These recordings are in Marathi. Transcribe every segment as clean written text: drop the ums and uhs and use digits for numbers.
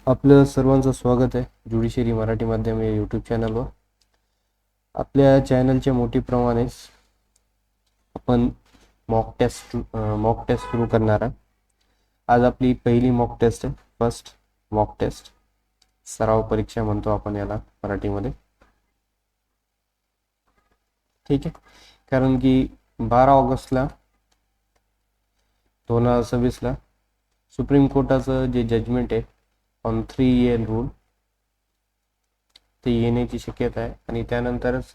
आपलं सर्वांचं स्वागत आहे ज्युडिशियरी मराठी माध्यम या यूट्यूब चॅनलवर. आपल्या चॅनलच्या मोठीप्रमाणेच आपण मॉक टेस्ट सुरू करणार आहे. आज आपली पहिली मॉक टेस्ट आहे, फर्स्ट मॉक टेस्ट. सराव परीक्षा म्हणतो आपण याला मराठीमध्ये. ठीक आहे, कारण की 12 ऑगस्टला 2026ला सुप्रीम कोर्टाचं जे जजमेंट आहे ऑन 3 year रूल ते येण्याची शक्यता आहे. आणि त्यानंतरच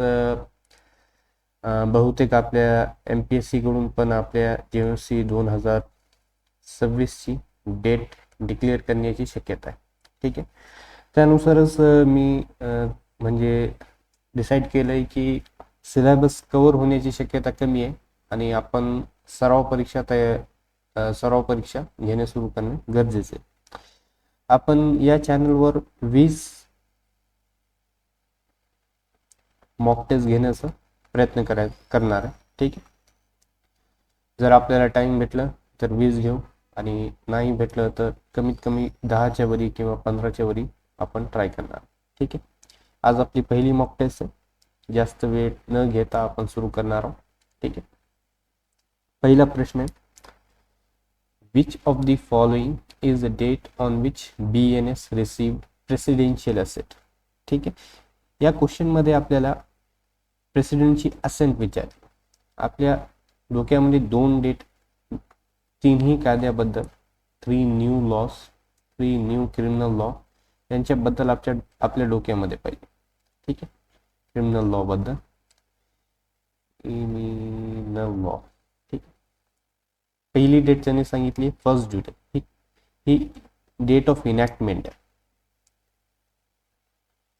बहुतेक आपल्या MPSC कडून पण आपल्या JNC 2026ची डेट डिक्लेअर करण्याची शक्यता आहे. ठीक आहे, त्यानुसारच मी म्हणजे डिसाईड केलं आहे की सिलेबस कवर होण्याची शक्यता कमी आहे आणि आपण सराव परीक्षा घेणे सुरू करणे गरजेचे आहे. आपण या चॅनलवर 20 मॉक टेस्ट घेण्याचा प्रयत्न करणार आहे. ठीक आहे, जर आपल्याला टाइम भेटला तर 20 घेऊ आणि नाही भेटलं तर कमीत कमी 10च्या वरी किंवा 15च्या वरी आपण ट्राय करणार. ठीक आहे, आज आपली पहिली मॉक टेस्ट आहे. जास्त वेळ न घेता आपण सुरू करणार आहोत. ठीक आहे, पहिला प्रश्न आहे, which of the following is the date on which BNS received presidential assent. ठीक आहे, या क्वेश्चनमध्ये आपल्याला प्रेसिडेंटची असेंट विचारली. आपल्या डोक्यामध्ये दोन डेट तिन्ही कायद्याबद्दल 3 new loss, 3 new criminal law यांच्याबद्दल आपल्या डोक्यामध्ये पाहिजे. ठीक आहे, क्रिमिनल लॉ बद्दल, क्रिमिनल लॉ. ठीक, पहिली डेट त्यांनी सांगितली 1 जुलै. ही डेट ऑफ इनॅक्टमेंट आहे,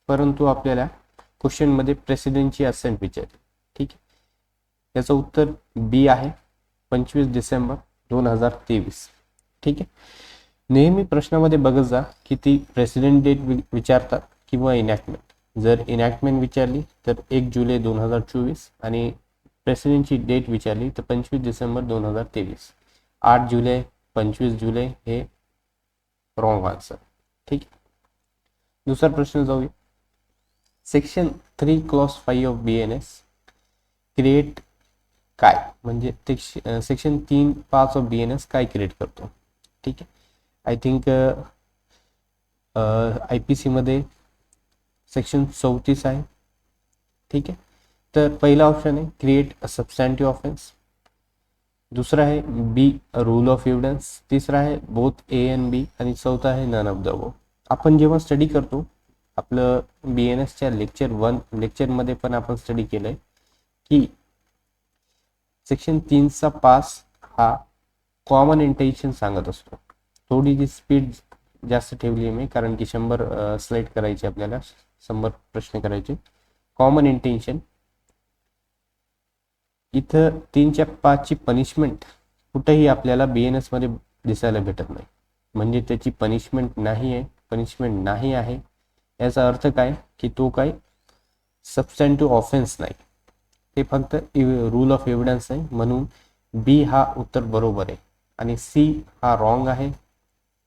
परंतु आपल्याला क्वेश्चन मध्ये प्रेसिडेंटची असेंट विचारली. ठीक आहे, याचं उत्तर बी आहे, 25 डिसेंबर 2023. ठीक आहे, नेहमी प्रश्नामध्ये बघत जा की ती प्रेसिडेंट डेट विचारतात किंवा इनॅक्टमेंट. जर इनॅक्टमेंट विचारली तर 1 जुलै 2024 आणि प्रेसिडेंटची डेट विचारली तर 25 डिसेंबर 2023. 8 जुलै 25 जुलै हे रॉंग आन्सर. ठीक आहे, दुसरा प्रश्न जाऊया. Section 3 clause 5 of BNS create काय, म्हणजे सेक्शन 3(5) ऑफ BNS काय क्रिएट करतो. ठीक आहे, आय थिंक IPC मध्ये सेक्शन 34 आहे. ठीक आहे, तर पहिला ऑप्शन आहे क्रिएट अ सबस्टॅन्टिव्ह ऑफेन्स, दुसरा आहे बी रूल ऑफ एव्हिडन्स, तिसरा आहे बोथ A and B आणि चौथा आहे नन ऑफ द अबव. आपण जेव्हा स्टडी करतो आपलं BNSच्या लेक्चरमध्ये पण आपण स्टडी केलंय की सेक्शन 3(5) हा कॉमन इंटेन्शन सांगत असतो. थोडी जी स्पीड जास्त ठेवली आहे मी, कारण की 100 स्लाइड करायची, आपल्याला 100 प्रश्न करायचे. कॉमन इंटेन्शन इथं 3(5) पनिशमेंट कुठेही आपल्याला BNS मध्ये दिसायला भेटत नाही. म्हणजे त्याची पनिशमेंट नाही आहे. याचा अर्थ काय की तो काय सबस्टॅन्टिव्ह ऑफेन्स नाही, ते फक्त रूल ऑफ एव्हिडन्स आहे. म्हणून बी हा उत्तर बरोबर आहे आणि सी हा रॉंग आहे,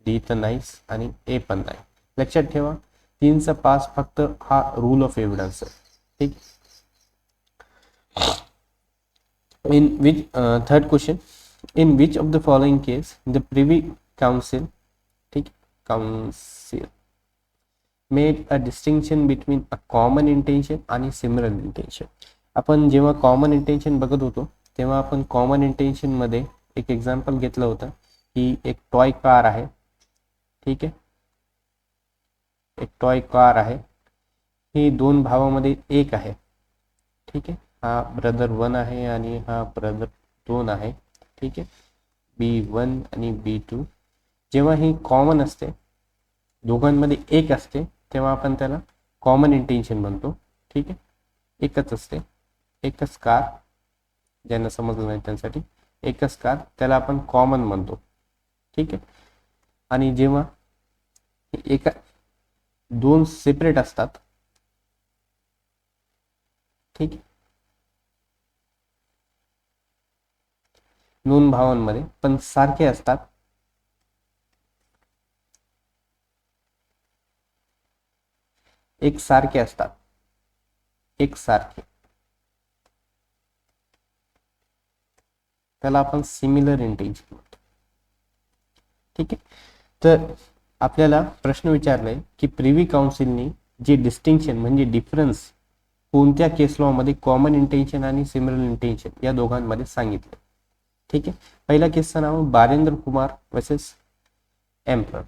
डी तर नाहीच आणि ए पण नाही. लक्षात ठेवा 3(5) फक्त हा रूल ऑफ एव्हिडन्स आहे. ठीक, in which third question, in which of the following case the privy council made a distinction between a common intention आणि similar intention. आपण जेव्हा कॉमन इंटेन्शन बघत होतो तेव्हा आपण कॉमन इंटेन्शन मध्ये एक एक्झाम्पल घेतलं होतं की एक टॉय कार आहे. ठीक आहे, एक टॉय कार आहे, ही दोन भावामध्ये एक आहे. ठीक आहे, हा ब्रदर 1 आहे आणि हा ब्रदर 2 आहे. ठीक आहे, B1 आणि B2. जेव्हा ही कॉमन असते, दोघांमध्ये एक असते, तेव्हा आपण त्याला कॉमन इंटेन्शन म्हणतो. ठीक आहे, एकच असते, एकच कार, ज्यांना समजलं नाही त्यांसाठी एकच कार, त्याला आपण कॉमन म्हणतो. ठीक आहे, आणि जेव्हा एका दोन सेपरेट असतात, ठीक आहे, दोन भावांमध्ये पण सारखे असतात, एकसारखे असतात, एकसारखे, त्याला आपण सिमिलर इंटेन्शन म्हणतो. ठीक आहे. तर आपल्याला प्रश्न विचारलाय की प्रिव्ही काउन्सिलने जे डिस्टिंक्शन म्हणजे डिफरन्स कोणत्या केस लॉ मध्ये कॉमन इंटेन्शन आणि सिमिलर इंटेन्शन या दोघांमध्ये सांगितलं. ठीक आहे. पहिल्या केसचं नाव Barendra Kumar versus emperor,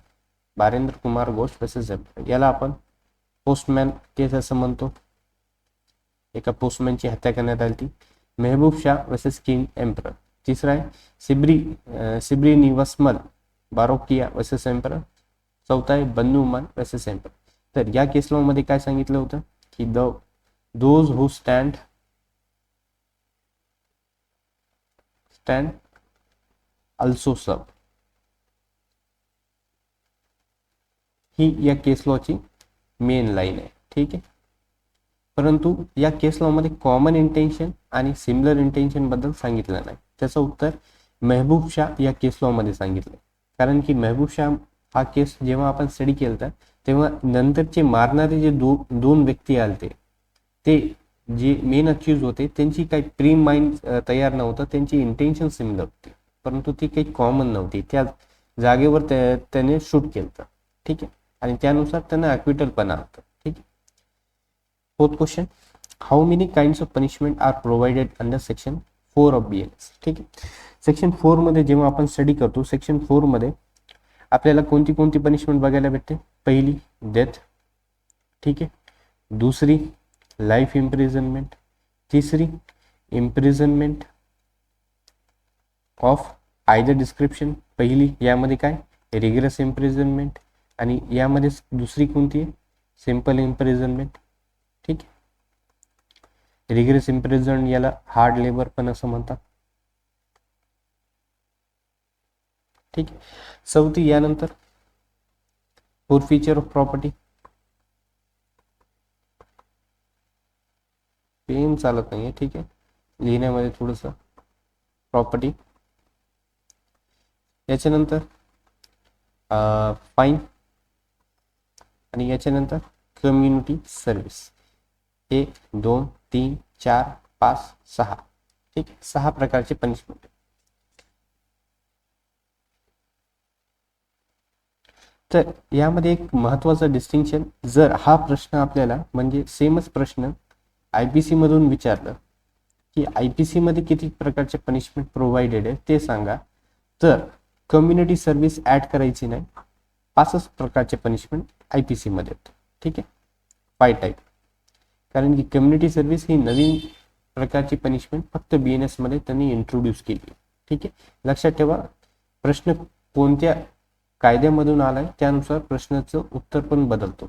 Barendra Kumar Ghosh versus emperor. याला आपण पोस्टमॅन केस असं म्हणतो. एका पोस्टमॅनची हत्या करण्यात आली ती. Mehboob Shah versus king emperor. तिसरा आहे सिब्री निवसमल बारोकिया वर्सेस एम्परर. चौथा आहे बन्नू उमान वर्सेस एम्परर. तर या केस लॉ मध्ये काय सांगितलं होतं की दोज हू स्टँड अल्सो सर्व, ही या केस लॉची मेन लाईन आहे. ठीक आहे. परंतु या केस लॉ मध्ये कॉमन इंटेन्शन आणि सिमिलर इंटेन्शन बद्दल सांगितलं नाही. त्याचं उत्तर मेहबूब शाह या केस लॉ मध्ये सांगितलं. कारण की मेहबूब शाह हा केस जेव्हा आपण स्टडी केला तेव्हा नंतरचे मारणारे जे दोन व्यक्ती आलते ते जे मेन अक्यूज होते त्यांची काही प्री माइंड तयार नव्हतं, त्यांची इंटेन्शन सिमिलर होती परंतु ती काही कॉमन नव्हती. त्या जागेवर त्याने शूट केलं. ठीक आहे. आणि त्यानुसार त्यांना अक्विटल पण आलं. ठीक आहे. Fourth question, how many kinds of punishment are provided under section 4 of BNS. ठीक आहे. सेक्शन 4 मध्ये जेव्हा आपण स्टडी करतो, सेक्शन 4 मध्ये आपल्याला कोणती कोणती पनिशमेंट बघायला भेटते. पहिली डेथ. ठीक आहे. दुसरी लाईफ इम्प्रिझनमेंट. तिसरी इम्प्रिझनमेंट ऑफ आयदर डिस्क्रिप्शन. पहिली यामध्ये काय रिग्रेस इम्प्रिझनमेंट आणि यामध्ये दुसरी कोणती आहे सिंपल इम्प्रिझनमेंट. ठीक आहे. रिग्रेस इम्प्रिझन याला हार्ड लेबर पण असं म्हणतात. ठीक आहे. चौथी यानंतर फोरफिचर ऑफ प्रॉपर्टी. पेन चालत नाहीये. ठीक आहे. लिहिण्यामध्ये थोडस प्रॉपर्टी. याच्यानंतर फाईन आणि याच्यानंतर कम्युनिटी सर्व्हिस. 1 2 3 4 5 6. ठीक. 6 प्रकारचे पनिशमेंट. तर यामध्ये एक महत्वाचं डिस्टिंक्शन, जर हा प्रश्न आपल्याला म्हणजे सेमच प्रश्न IPC मधून विचारलं की IPC मध्ये किती प्रकारचे पनिशमेंट प्रोव्हाइडेड आहे ते सांगा, तर कम्युनिटी सर्व्हिस ऍड करायची नाही. 5च प्रकारचे पनिशमेंट IPC मध्ये आहेत. ठीक आहे. 5 टाईप. कारण की कम्युनिटी सर्व्हिस ही नवीन प्रकारची पनिशमेंट फक्त BNS मध्ये त्यांनी इंट्रोड्यूस केली. ठीक आहे. लक्षात ठेवा, प्रश्न कोणत्या कायद्यामधून आलाय त्यानुसार प्रश्नाचं उत्तर पण बदलतो.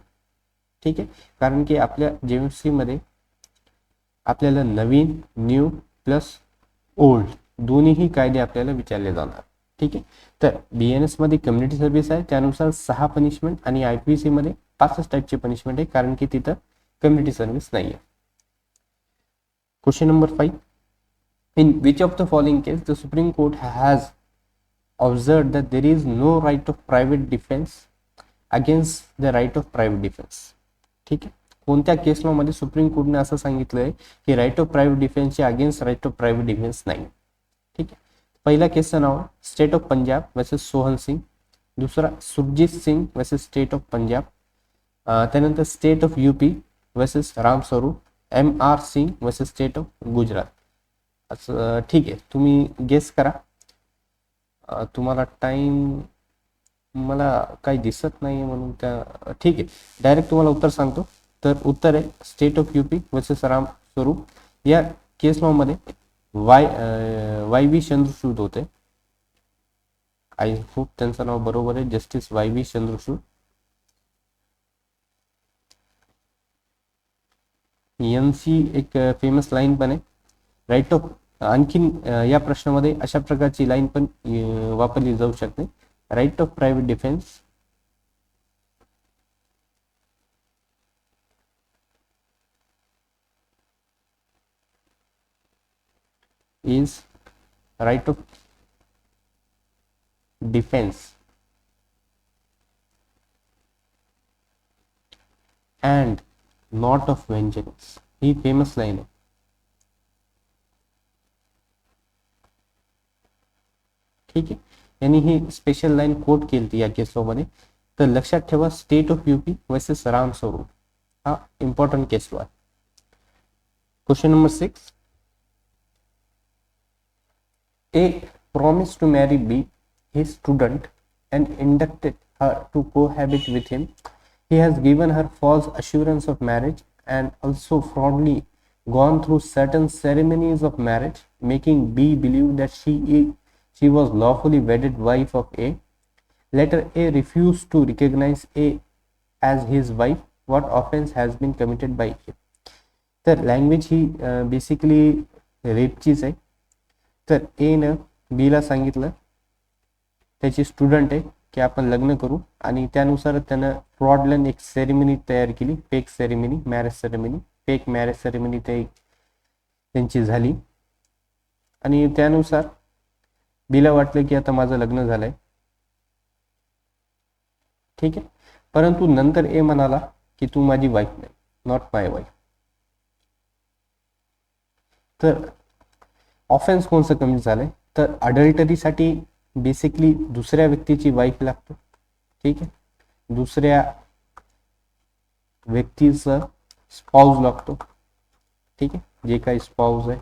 ठीक आहे. कारण की आपल्या JMC मध्ये आपल्याला नवीन, न्यू प्लस ओल्ड दोन्हीही कायदे आपल्याला विचारले जाणार. ठीक आहे. तर BNS मध्ये कम्युनिटी सर्व्हिस आहे त्यानुसार 6 पनिशमेंट आणि IPC मध्ये 5च टाईपचे पनिशमेंट आहे कारण की तिथं कम्युनिटी सर्व्हिस नाही आहे. Question number 5, in which of the following case the supreme court has observed that there is no right of private defense against the right of private defense. ठीक आहे. कोणत्या केस लॉ मध्ये सुप्रीम कोर्टने असं सांगितलंय की राईट ऑफ प्रायव्हेट डिफेन्सचे against right of private defence नाही. ठीक आहे. पहिल्या केसचं नाव state of Punjab versus Sohan Singh. दुसरा Surjit Singh versus state of Punjab. त्यानंतर state of UP versus Ram Swaroop. MR Singh versus state of Gujarat. असं. ठीक आहे. तुम्ही गेस करा. तुम्हाला टाइम मला काही दिसत नाही म्हणून त्या. ठीक आहे. डायरेक्ट तुम्हाला उत्तर सांगतो. तर उत्तर आहे state of UP versus Ram स्वरूप. या केस लॉ मध्ये YV चंद्रचूड होते. आय होप त्यांचं नाव बरोबर आहे, जस्टिस YV चंद्रचूड. यांची एक फेमस लाईन पण आहे राईट ऑफ. आणखीन या प्रश्नामध्ये अशा प्रकारची लाईन पण वापरली जाऊ शकते. Right of private defence is right of defense and not of vengeance, ही फेमस लाईन आहे. ठीक आहे, यांनी ही स्पेशल लाईन कोट केली या केस मध्ये. तर लक्षात ठेवा, state of UP versus Ram स्वरूप हा इम्पॉर्टंट केस लॉ आहे. Question number 6. A promised to marry B, his student, and inducted her to cohabit with him. He has given her false assurance of marriage and also fraudulently gone through certain ceremonies of marriage, making B believe that she was lawfully wedded wife of A. Later, A refused to recognize A as his wife. What offense has been committed by A? तर लँग्वेज ही बेसिकली रेपचीच आहे. तर ए न बीला सांगितलं, त्याची स्टुडंट आहे, की आपण लग्न करू, आणि त्यानुसार त्यानं फ्रॉडलंड एक सेरेमनी तयार केली, fake ceremony, marriage ceremony, fake marriage ceremony त्यांची झाली. आणि त्यानुसार बीला वाटलं की आता माझं लग्न झालंय. ठीक आहे, परंतु नंतर ए म्हणाला की तू माझी वाईफ नाही, नॉट माय वाईफ. तर ऑफेन्स कोणचं कमी झालंय, तर अडल्टरीसाठी बेसिकली दुसऱ्या व्यक्तीची वाईफ लागतो. ठीक आहे, दुसऱ्या व्यक्तीचा स्पाउस लागतो. ठीक आहे, जे काही स्पाउस आहे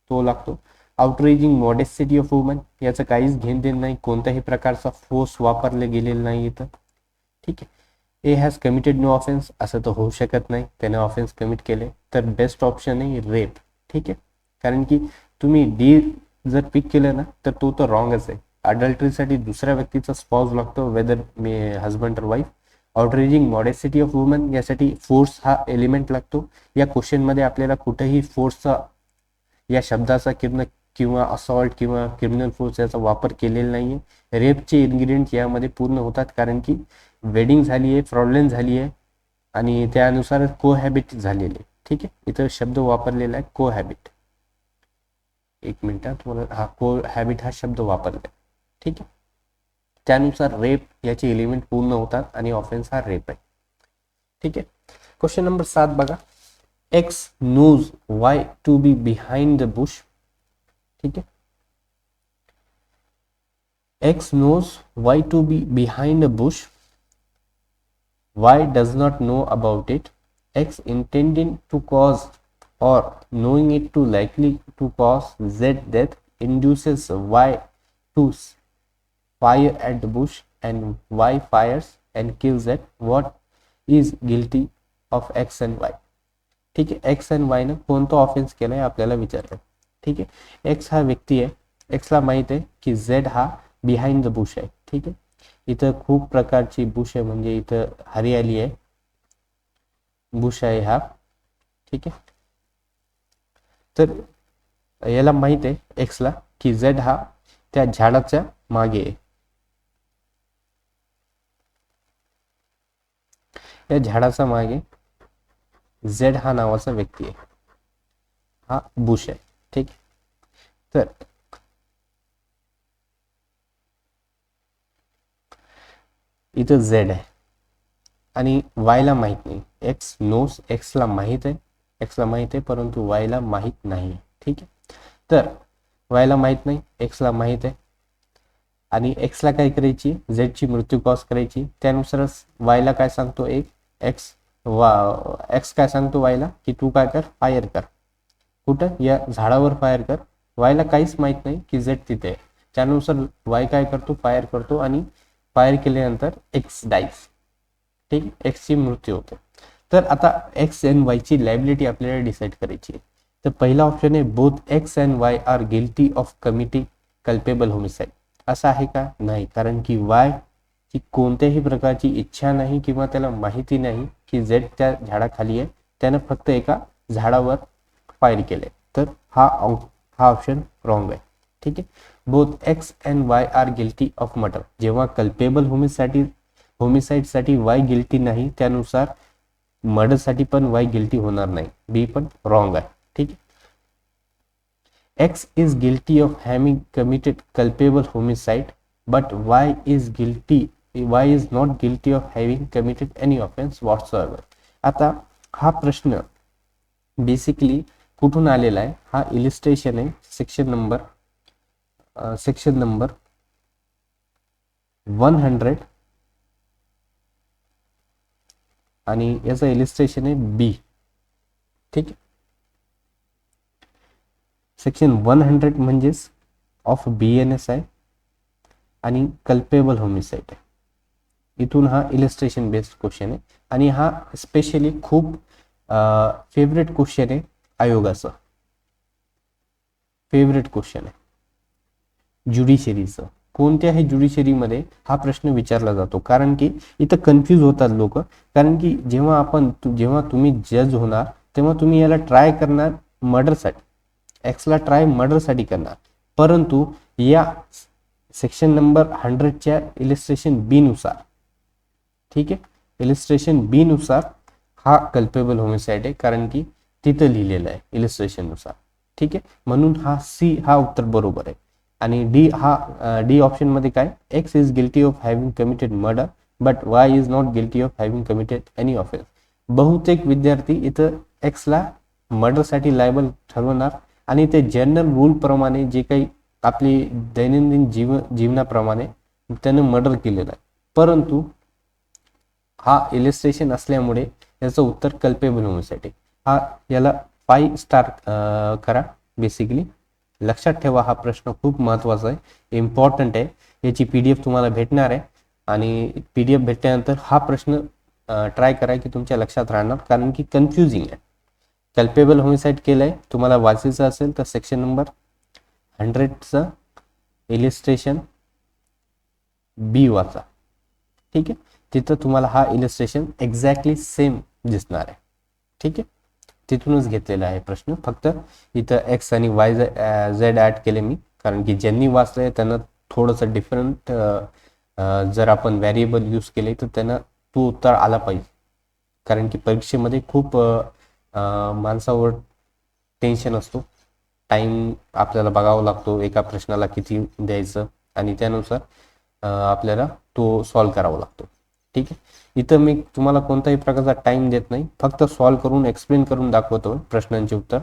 तो लागतो. आउटरेजिंग मॉडेस्टिटी ऑफ वुमन, याचं काहीच घेण देण नाही, कोणत्याही प्रकारचा फोर्स वापरले गेलेला नाही इथं. ठीक आहे, ए हॅज कमिटेड नो ऑफेन्स, असं तर होऊ शकत नाही, त्याने ऑफेन्स कमिट केले. तर बेस्ट ऑप्शन आहे रेप. ठीक आहे, कारण की तुम्ही डी जर पिक केलं ना तर तो तर रॉंगच आहे. अडल्टरीसाठी दुसऱ्या व्यक्तीचा स्पाउस लागतो, वेदर मी हजबंड और वाईफ. आउटरेजिंग मॉडेस्टिटी ऑफ वुमन, यासाठी फोर्स हा एलिमेंट लागतो. या क्वेश्चनमध्ये आपल्याला कुठेही फोर्सचा या शब्दाचा किंवा असॉल्ट किंवा क्रिमिनल फोर्स याचा वापर केलेला नाहीये. रेपचे इन्ग्रेडियंट यामध्ये पूर्ण होतात, कारण की वेडिंग झाली आहे, फ्रॉडलेंट झाली आहे, आणि त्यानुसार कोहॅबिट झालेले. ठीक आहे, इथं शब्द वापरलेला आहे कोहॅबिट. एक मिनिटात तुम्हाला हा कोहॅबिट हा शब्द वापरलाय. ठीक आहे, त्यानुसार रेप याचे एलिमेंट पूर्ण होतात आणि ऑफेन्स हा रेप आहे. ठीक आहे, क्वेश्चन नंबर 7 बघा. X knows Y to be behind the bush. ठीक है, X knows Y to be behind a bush. Y does not know about it. X intending to cause or knowing it to likely to cause Z death induces Y to fire at the bush and Y fires and kills it. What is guilty of X and Y? ठीक आहे, एक्स अँड वाय न कोणता ऑफेन्स केलाय आपल्याला विचारलं. ठीक आहे, एक्स हा व्यक्ती आहे, एक्सला माहित आहे की झेड हा बिहाइंड द बुश आहे. ठीक आहे, इथं खूप प्रकारची बुश आहे, म्हणजे इथं हरियाली आहे, बुश आहे हा. ठीक आहे, तर याला माहित आहे एक्सला की झेड हा त्या झाडाच्या मागे आहे, या झाडाचा मागे झेड हा नावाचा व्यक्ती आहे, हा बुश आहे. ठीक, तर इथं झेड आहे आणि वायला माहित नाही. एक्स नोस, एक्सला माहित आहे, एक्सला माहित आहे परंतु वायला माहित नाही. ठीक आहे, तर वायला माहित नाही, एक्सला माहित आहे, आणि एक्सला काय करायची, झेडची मृत्यू कॉज करायची. त्यानुसारच वायला काय सांगतो एक्स काय सांगतो वायला की तू काय कर, फायर कर. कुठं, या झाडावर फायर कर. वायला काहीच माहित नाही की झेड तिथे आहे. त्यानुसार वाय काय करतो, फायर करतो, आणि फायर केल्यानंतर एक्स डाईज. ठीक, एक्सची मृत्यू होते. तर आता एक्स अँड वाय ची लायबिलिटी आपल्याला डिसाईड करायची आहे. तर पहिला ऑप्शन आहे both X and Y are guilty of committing culpable homicide. असं आहे का, नाही, कारण की वाय ची कोणत्याही प्रकारची इच्छा नाही किंवा त्याला माहिती नाही की झेड त्या झाडाखाली आहे, त्यानं फक्त एका झाडावर फायर केले. तर हा ऑप्शन रॉंग आहे. ठीक आहे, both X and Y are guilty of murder. जेव्हा कल्पेबल होमिसाइड साठी वाय गिल्टी नाही, त्यानुसार मर्डर साठी पण वाय गिल्टी होणार नाही. बी पण रॉंग आहे. ठीक आहे, X is guilty of having committed culpable homicide, but Y is not guilty of having committed any offense whatsoever. आता हा प्रश्न बेसिकली कुठून आलेला आहे, हा इलिस्ट्रेशन आहे सेक्शन नंबर 100 आणि याचं इलिस्ट्रेशन आहे बी. ठीक आहे, सेक्शन 100 म्हणजेच ऑफ BNS आहे आणि कल्पेबल होमिसाइड आहे. इथून हा इलिस्ट्रेशन बेस्ड क्वेश्चन आहे आणि हा स्पेशली खूप फेवरेट क्वेश्चन आहे आयोगाचं, फेवरेट क्वेश्चन आहे ज्युडिशरीचं. कोणत्याही ज्युडिशरीमध्ये हा प्रश्न विचारला जातो, कारण की इथं कन्फ्यूज होतात लोक. कारण की जेव्हा तुम्ही जज होणार तेव्हा तुम्ही याला ट्राय करणार मर्डरसाठी, एक्सला ट्राय मर्डरसाठी करणार, परंतु या सेक्शन नंबर 100च्या इलिस्ट्रेशन बी नुसार, ठीक आहे, इलिस्ट्रेशन बी नुसार हा कल्पेबल होमिसाइड आहे, कारण की तिथं लिहिलेलं आहे इलिस्ट्रेशन नुसार. ठीक आहे, म्हणून हा सी हा उत्तर बरोबर आहे. आणि डी ऑप्शन मध्ये काय, x is guilty of having committed murder but why is not guilty of having committed any offence. बहुतेक विद्यार्थी इथं एक्सला मर्डरसाठी लायबल ठरवणार आणि ते जनरल रूल प्रमाणे जे काही आपली दैनंदिन जीवनाप्रमाणे त्यानं मर्डर केलेलं आहे, परंतु हा इलिस्ट्रेशन असल्यामुळे याचं उत्तर कल्पेबल होण्यासाठी हा, याला 5 स्टार करा. बेसिकली लक्षात ठेवा, हा प्रश्न खूप महत्त्वाचा आहे, इम्पॉर्टंट आहे. याची PDF तुम्हाला भेटणार आहे आणि PDF भेटल्यानंतर हा प्रश्न ट्राय करा की तुमच्या लक्षात राहणार, कारण की कन्फ्युजिंग आहे. कल्पेबल होमिसाइड केलंय, तुम्हाला वाचायचं असेल तर सेक्शन नंबर 100चं इलिस्ट्रेशन बी वाचा. ठीक आहे, तिथं तुम्हाला हा इलिस्ट्रेशन एक्झॅक्टली सेम दिसणार आहे. ठीक आहे, तिथूनच घेतलेला आहे प्रश्न, फक्त इथं एक्स आणि वाय झेड ॲड केले मी, कारण की ज्यांनी वाचलंय त्यांना थोडंसं डिफरंट, जर आपण व्हॅरिएबल यूज केले तर त्यांना तो उत्तर आला पाहिजे. कारण की परीक्षेमध्ये खूप माणसावर टेन्शन असतो, टाइम आपल्याला बघावा लागतो, एका प्रश्नाला किती द्यायचं आणि त्यानुसार आपल्याला तो सॉल्व करावा लागतो. ठीक आहे, इथं मी तुम्हाला कोणत्याही प्रकारचा टाइम देत नाही, फक्त सॉल्व करून एक्सप्लेन करून दाखवतो प्रश्नांचे उत्तर,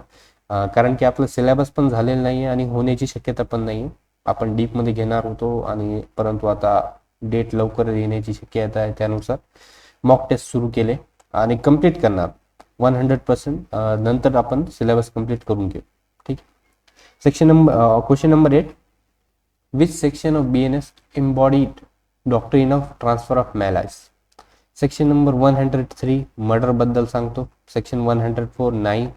कारण की आपलं सिलेबस पण झालेलं नाही आणि होण्याची शक्यता पण नाही. आपण डीपमध्ये घेणार होतो आणि परंतु आता डेट लवकर येण्याची शक्यता आहे, त्यानुसार मॉक टेस्ट सुरू केले आणि कम्प्लीट करणार 100%. नंतर आपण सिलेबस कम्प्लीट करून घेऊ. ठीक, section number question number 8, which section of BNS embodied doctrine of transfer of malice. Section number 103 murder बद्दल सांगतो, सेक्शन 104 नाही,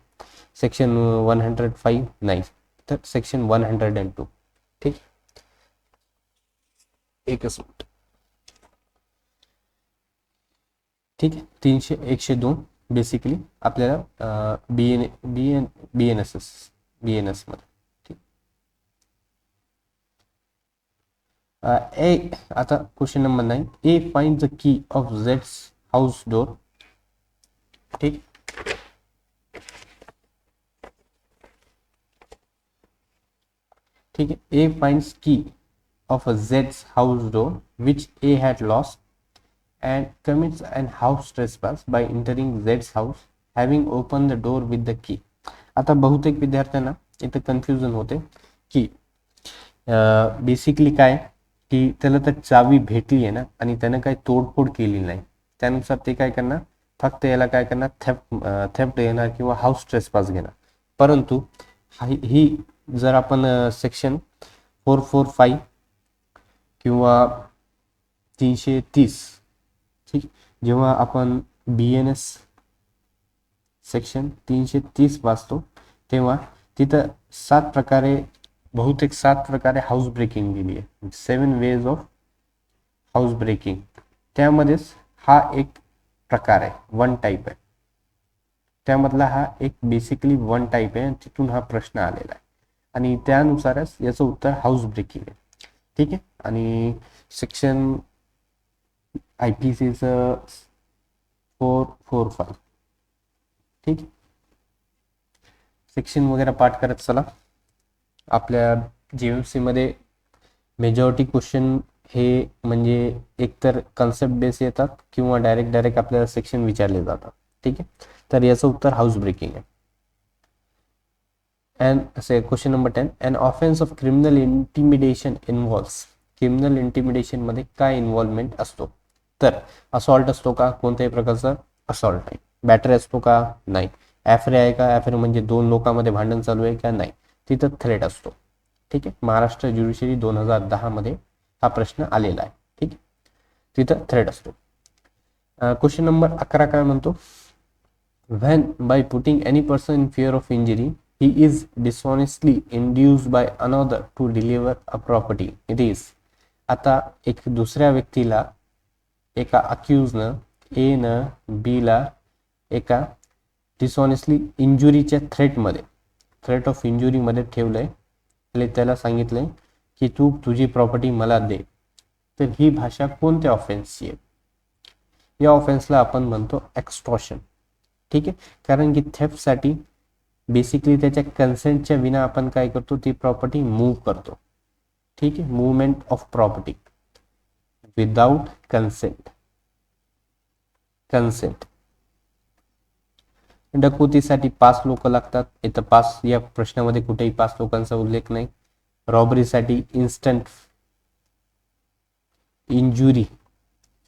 सेक्शन 105 नाही, तर सेक्शन 102. ठीक, एकच मिनिट. ठीक आहे, 300 102 बेसिकली आपल्याला BNS मध्ये. ए, आता question number 9, A find the key of झेड्स हाऊस डोर. ठीक, ठीक आहे, A finds key of a झेड्स house door which A had lost and commits an house trespass by entering Z's house having opened the door with the key. आता बहुतेक विद्यार्थ्यांना इथं कन्फ्युजन होते की बेसिकली काय की त्याला तर चावी भेटली आहे ना आणि त्यानं काही तोडफोड केली नाही, त्यानुसार ते काय करणार, फक्त याला काय करणार, थेफ्ट घेणार किंवा हाऊस ट्रेसपास घेणार. परंतु ही जर आपण सेक्शन 445 किंवा 330, ठीक, जेव्हा आपण BNS सेक्शन 330 वाचतो तेव्हा तिथं 7 प्रकारे हाऊस ब्रेकिंग दिली आहे, 7 वेज ऑफ हाऊस ब्रेकिंग. त्यामध्येच हा एक प्रकार आहे, 1 टाईप आहे, त्यामधला हा एक बेसिकली 1 टाईप आहे, तिथून हा प्रश्न आलेला आहे आणि त्यानुसारच याचं उत्तर हाऊस ब्रेकिंग आहे. ठीक आहे, आणि सेक्शन IPCचं 445. ठीक, सेक्शन वगैरे पाठ करत चला. आपल्या GMC मध्ये मेजॉरिटी क्वेश्चन हे म्हणजे एकतर कन्सेप्ट बेस येतात किंवा डायरेक्ट आपल्याला सेक्शन विचारले जातात. ठीक आहे, तर याचं उत्तर हाऊस ब्रेकिंग आहे. अँड असे question number 10, an offence of criminal intimidation involves. Criminal intimidation मध्ये काय इन्व्हॉल्वमेंट असतो? तर असॉल्ट असतो का? कोणत्याही प्रकारचा असॉल्ट नाही. बॅटरी असतो का? नाही. ॲफ्रे आहे का? ॲफ्रे म्हणजे दोन लोकांमध्ये भांडण चालू आहे का? नाही. तिथं थ्रेट असतो. ठीक आहे. महाराष्ट्र ज्युडिशरी 2010 मध्ये हा प्रश्न आलेला आहे. ठीक आहे, तिथं थ्रेट असतो. क्वेश्चन नंबर 11 काय म्हणतो? When by putting any person in fear of injury, he is dishonestly induced by another to deliver a property. It is. आता एक दुसऱ्या व्यक्तीला एका अक्यूजनं ए न बीला एका डिसऑनेस्टली इंजुरीच्या थ्रेट ऑफ इंजुरीमध्ये ठेवलंय. त्याला सांगितलंय की तू तुझी प्रॉपर्टी मला दे. तर ही भाषा कोणत्या ऑफेन्सची आहे? या ऑफेन्सला आपण म्हणतो एक्स्टॉर्शन. ठीक आहे, कारण की थेफ्टसाठी बेसिकली त्याच्या कन्सेंटच्या विना आपण काय करतो? ती प्रॉपर्टी मूव्ह करतो. ठीक आहे, movement of property without consent. डकैतीसाठी 5 लोक लागतात. इथं 5 या प्रश्नामध्ये कुठेही 5 लोकांचा उल्लेख नाही. रॉबरीसाठी instant injury,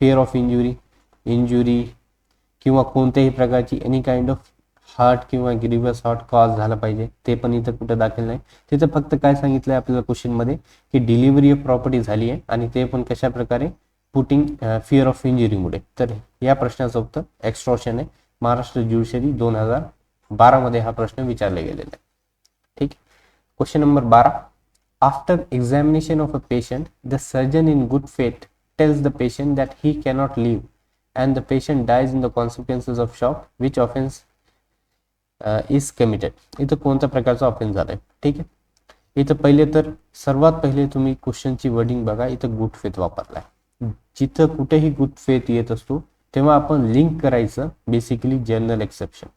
fear of injury किंवा कोणत्याही प्रकारची एनी काइंड ऑफ हार्ट किंवा ग्रीवस हार्ट कॉज झाला पाहिजे, ते पण इथं कुठं दाखल नाही. तिथं फक्त काय सांगितलंय आपल्याला क्वेश्चनमध्ये की डिलिव्हरी ऑफ प्रॉपर्टी झाली आहे आणि ते पण कशा प्रकारे? पुटिंग फिअर ऑफ इंजुरीमुळे. तर या प्रश्नाचं उत्तर एक्स्टॉर्शन आहे. महाराष्ट्र ज्युडिशरी 2012 मध्ये हा प्रश्न विचारला गेलेला आहे. ठीक. Question number 12, after examination of a patient the surgeon in good faith tells the patient that he cannot live and the patient dies in the consequences of shock, which offense is committed. इथं कोणत्या प्रकारचा ऑफेन्स झालाय? ठीक आहे, इथं पहिले तर सर्वात पहिले तुम्ही क्वेश्चनची वर्डिंग बघा. इथं गुड फेथ वापरलाय. जिथं कुठेही गुड फेथ येत असतो तेव्हा आपण लिंक करायचं बेसिकली जनरल एक्सेप्शन.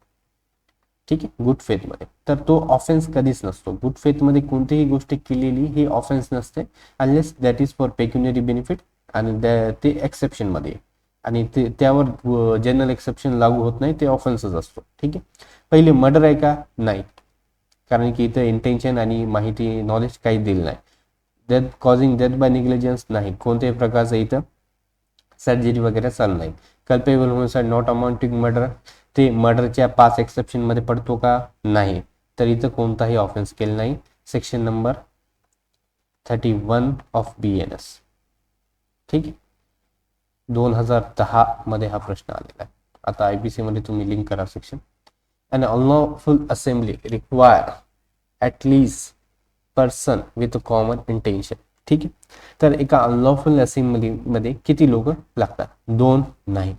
ठीक आहे, गुड फेथ मध्ये. तर तो ऑफेन्स कधीच नसतो. गुड फेथ मध्ये कोणतीही गोष्ट केलेली ही ऑफेन्स नसते unless that is for pecuniary benefit, आणि ते एक्सेप्शन मध्ये आणि ते त्यावर जनरल एक्सेप्शन लागू होत नाही, ते ऑफेन्सच असतो. ठीक आहे, पहिले मर्डर आहे का? नाही, कारण की इथं इंटेन्शन आणि माहिती नॉलेज काही दिलं नाही. Death causing death by negligence नाही, कोणत्याही प्रकारचं इथं सर्जरी वगैरे चालू नाही. Culpable homicide not amounting murder, ते मर्डरच्या 5 एक्सेप्शन मध्ये पडतो का? नाही. तर इथं कोणताही ऑफेन्स केलं नाही. Section number 31 of BNS. ठीक आहे, 2010 मध्ये हा प्रश्न आलेला आहे. आता IPC मध्ये तुम्ही लिंक करा section. An unlawful assembly require at least person with common intention. ठीक आहे, तर एका अनलॉफुल असेंब्ली मध्ये किती लोक लागतात? 2 नाही.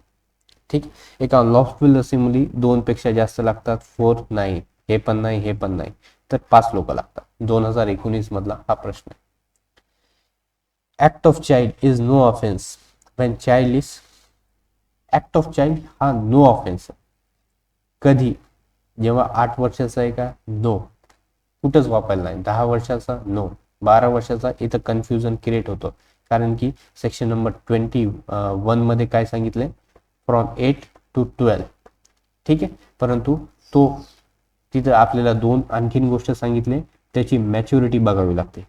ठीक, एका अनलॉफुल असेंब्ली 2 पेक्षा जास्त लागतात. 4 नाही, हे पण नाही, हे पण नाही, तर 5 लोक लागतात. 2019 मधला हा प्रश्न आहे. Act of child is no offence when child is. Act of child हा नो ऑफेन्स. कधी? जेव्हा 8 वर्षाचा आहे का? नो, कुठंच वापरला नाही. 10 वर्षाचा नो, 12 वर्षाचा इथं कन्फ्युजन क्रिएट होतं, कारण की सेक्शन नंबर 21 मध्ये काय सांगितलंय? From 8 to 12. ठीक आहे, परंतु तो तिथं आपल्याला 2 आणखीन गोष्ट सांगितले, त्याची मॅच्युरिटी बघावी लागते.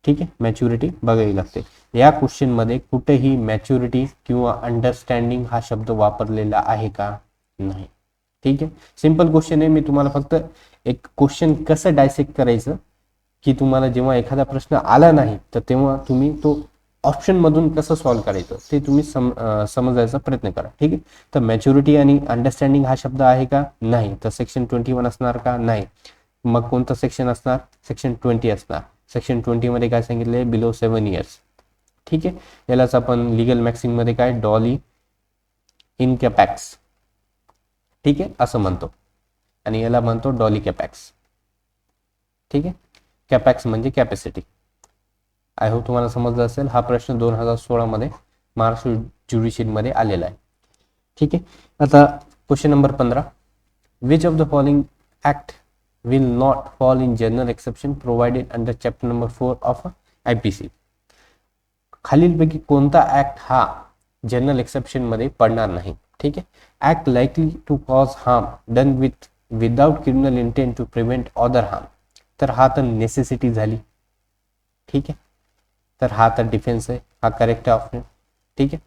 ठीक आहे, मॅच्युरिटी बघावी लागते. या क्वेश्चन मध्ये कुठेही मॅच्युरिटी किंवा अंडरस्टँडिंग हा शब्द वापरलेला आहे का? नाही. ठीक आहे, सिंपल क्वेश्चन आहे. मी तुम्हाला फक्त एक क्वेश्चन कसं डायसेक्ट करायचं, की तुम्हाला जेव्हा एखादा प्रश्न आला नाही तर तेव्हा तुम्ही तो ऑप्शन मधून कसं सॉल्व्ह करायचं ते तुम्ही समजायचा प्रयत्न करा. ठीक आहे, तर मॅच्युरिटी आणि अंडरस्टँडिंग हा शब्द आहे का? नाही. तर सेक्शन 21 असणार का? नाही. मग कोणतं सेक्शन असणार? सेक्शन 20 असणार. सेक्शन 20 मध्ये काय सांगितलंय? Below 7 years. ठीक आहे, यालाच आपण लिगल मॅक्सिम मध्ये काय? डॉली इनकॅपॅक्स. ठीक आहे, असं म्हणतो, आणि याला म्हणतो डॉली कॅपॅक्स. ठीक आहे, कॅपॅक्स म्हणजे कॅपॅसिटी. आय होप तुम्हाला समजलं असेल. हा प्रश्न 2016 मध्ये महाराष्ट्र ज्युडिशियरी मध्ये आलेला आहे. ठीक आहे, आता question number 15, which of the following act will not fall in general exception provided under chapter number 4 of IPC. खालीलपैकी कोणता ऍक्ट हा जनरल एक्सेप्शन मध्ये पडणार नाही? ठीक आहे. Act likely to cause harm done without criminal intent to prevent other harm, तर हा तर नेसेसिटी झाली. ठीक आहे, तर हा तर डिफेन्स आहे, हा करेक्ट आहे ऑप्शन. ठीक आहे,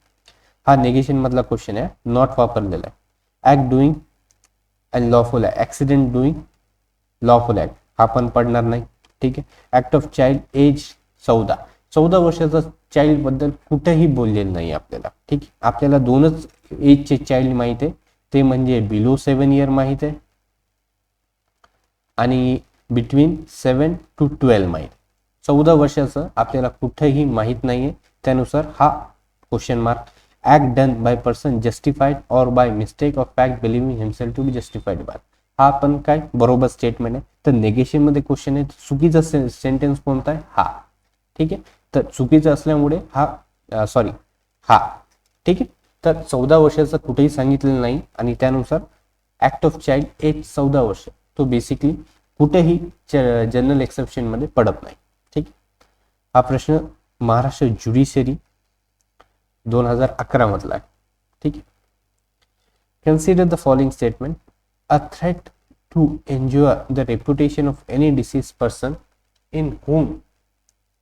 हा नेगेशन मधला क्वेश्चन आहे, नॉट वापरलेला आहे. ऍक्ट डुईंग अँड लॉफुल आहे, ऍक्सिडेंट डुईंग लॉफुल ऍक्ट, हा पण पडणार नाही. ठीक आहे, ऍक्ट ऑफ चाइल्ड एज 14 वर्षाचा चाइल्ड बद्दल कुठेही बोललेलं नाही आपल्याला. ठीक आहे, आपल्याला दोनच एजचे चाइल्ड माहित आहे, ते म्हणजे बिलो 7 इयर माहित आहे आणि बिटवीन 7 to 12 माहित. 14 वर्षाचं आपल्याला कुठेही माहित नाहीये, त्यानुसार हा question mark. Act done by person justified और by mistake of fact believing himself to be justified by, हा पण काय बरोबर स्टेटमेंट आहे. तर नेगेशन मध्ये क्वेश्चन आहे, चुकीचा सेंटेन्स कोणता आहे, हा. ठीक आहे, तर चुकीचं असल्यामुळे हा सॉरी हा. ठीक आहे, तर 14 वर्षाचं कुठेही सांगितलेलं नाही आणि त्यानुसार ऍक्ट ऑफ चाइल्ड एज 14 वर्ष तो बेसिकली कुठेही जनरल एक्सेप्शन मध्ये पडत नाही. ठीक, हा प्रश्न महाराष्ट्र ज्युडिशियरी 2011 मधला आहे. ठीक आहे, consider the following statement. A threat to injure the reputation of any deceased person in whom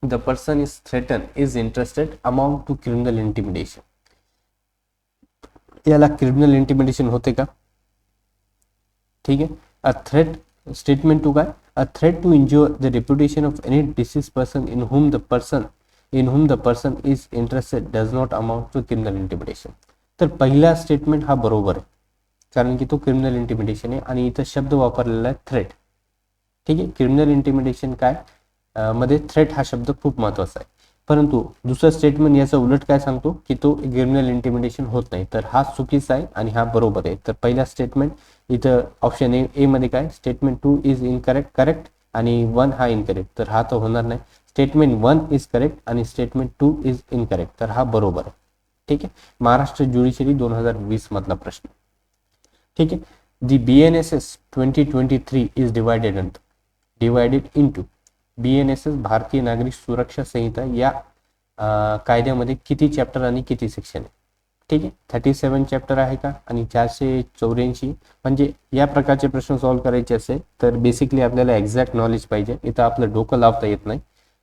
the person is threatened is interested amount to criminal intimidation. याला क्रिमिनल इंटिमिडेशन होते का? ठीक आहे, अ थ्रेट स्टेटमेंट टू काय, a threat to injure the reputation of any deceased person in whom the person is interested does not amount to criminal intimidation. तर पहिला स्टेटमेंट हा बरोबर आहे, कारण की तो क्रिमिनल इंटिमिडेशन आहे आणि इथं शब्द वापरलेला आहे थ्रेट. ठीक आहे, क्रिमिनल इंटिमिडेशन काय मध्ये थ्रेट हा शब्द खूप महत्वाचा आहे. परंतु दुसरं स्टेटमेंट याचं उलट काय सांगतो की तो क्रिमिनल इंटिमिडेशन होत नाही, तर हा चुकीचा आहे आणि हा बरोबर आहे. तर पहिला स्टेटमेंट इथं ऑप्शन ए मध्ये काय, स्टेटमेंट 2 इज इनकरेक्ट करेक्ट आणि 1 हा इनकरेक्ट, तर हा तर होणार नाही. स्टेटमेंट 1 इज करेक्ट आणि स्टेटमेंट 2 इज इनकरेक्ट, तर हा बरोबर आहे. ठीक आहे, महाराष्ट्र ज्युडिशियरी 2020 मधला प्रश्न. ठीक आहे, दी BNSS 2023 is divided into. BNSS भारतीय नागरिक सुरक्षा संहिता या कायद्यामध्ये किती चॅप्टर आणि किती सेक्शन आहे? ठीक आहे, 37 चॅप्टर आहे का आणि 484. म्हणजे या प्रकारचे प्रश्न सॉल्व्ह करायचे असेल तर बेसिकली आपल्याला एक्झॅक्ट नॉलेज पाहिजे, इथं आपलं डोकं लावता येत नाही.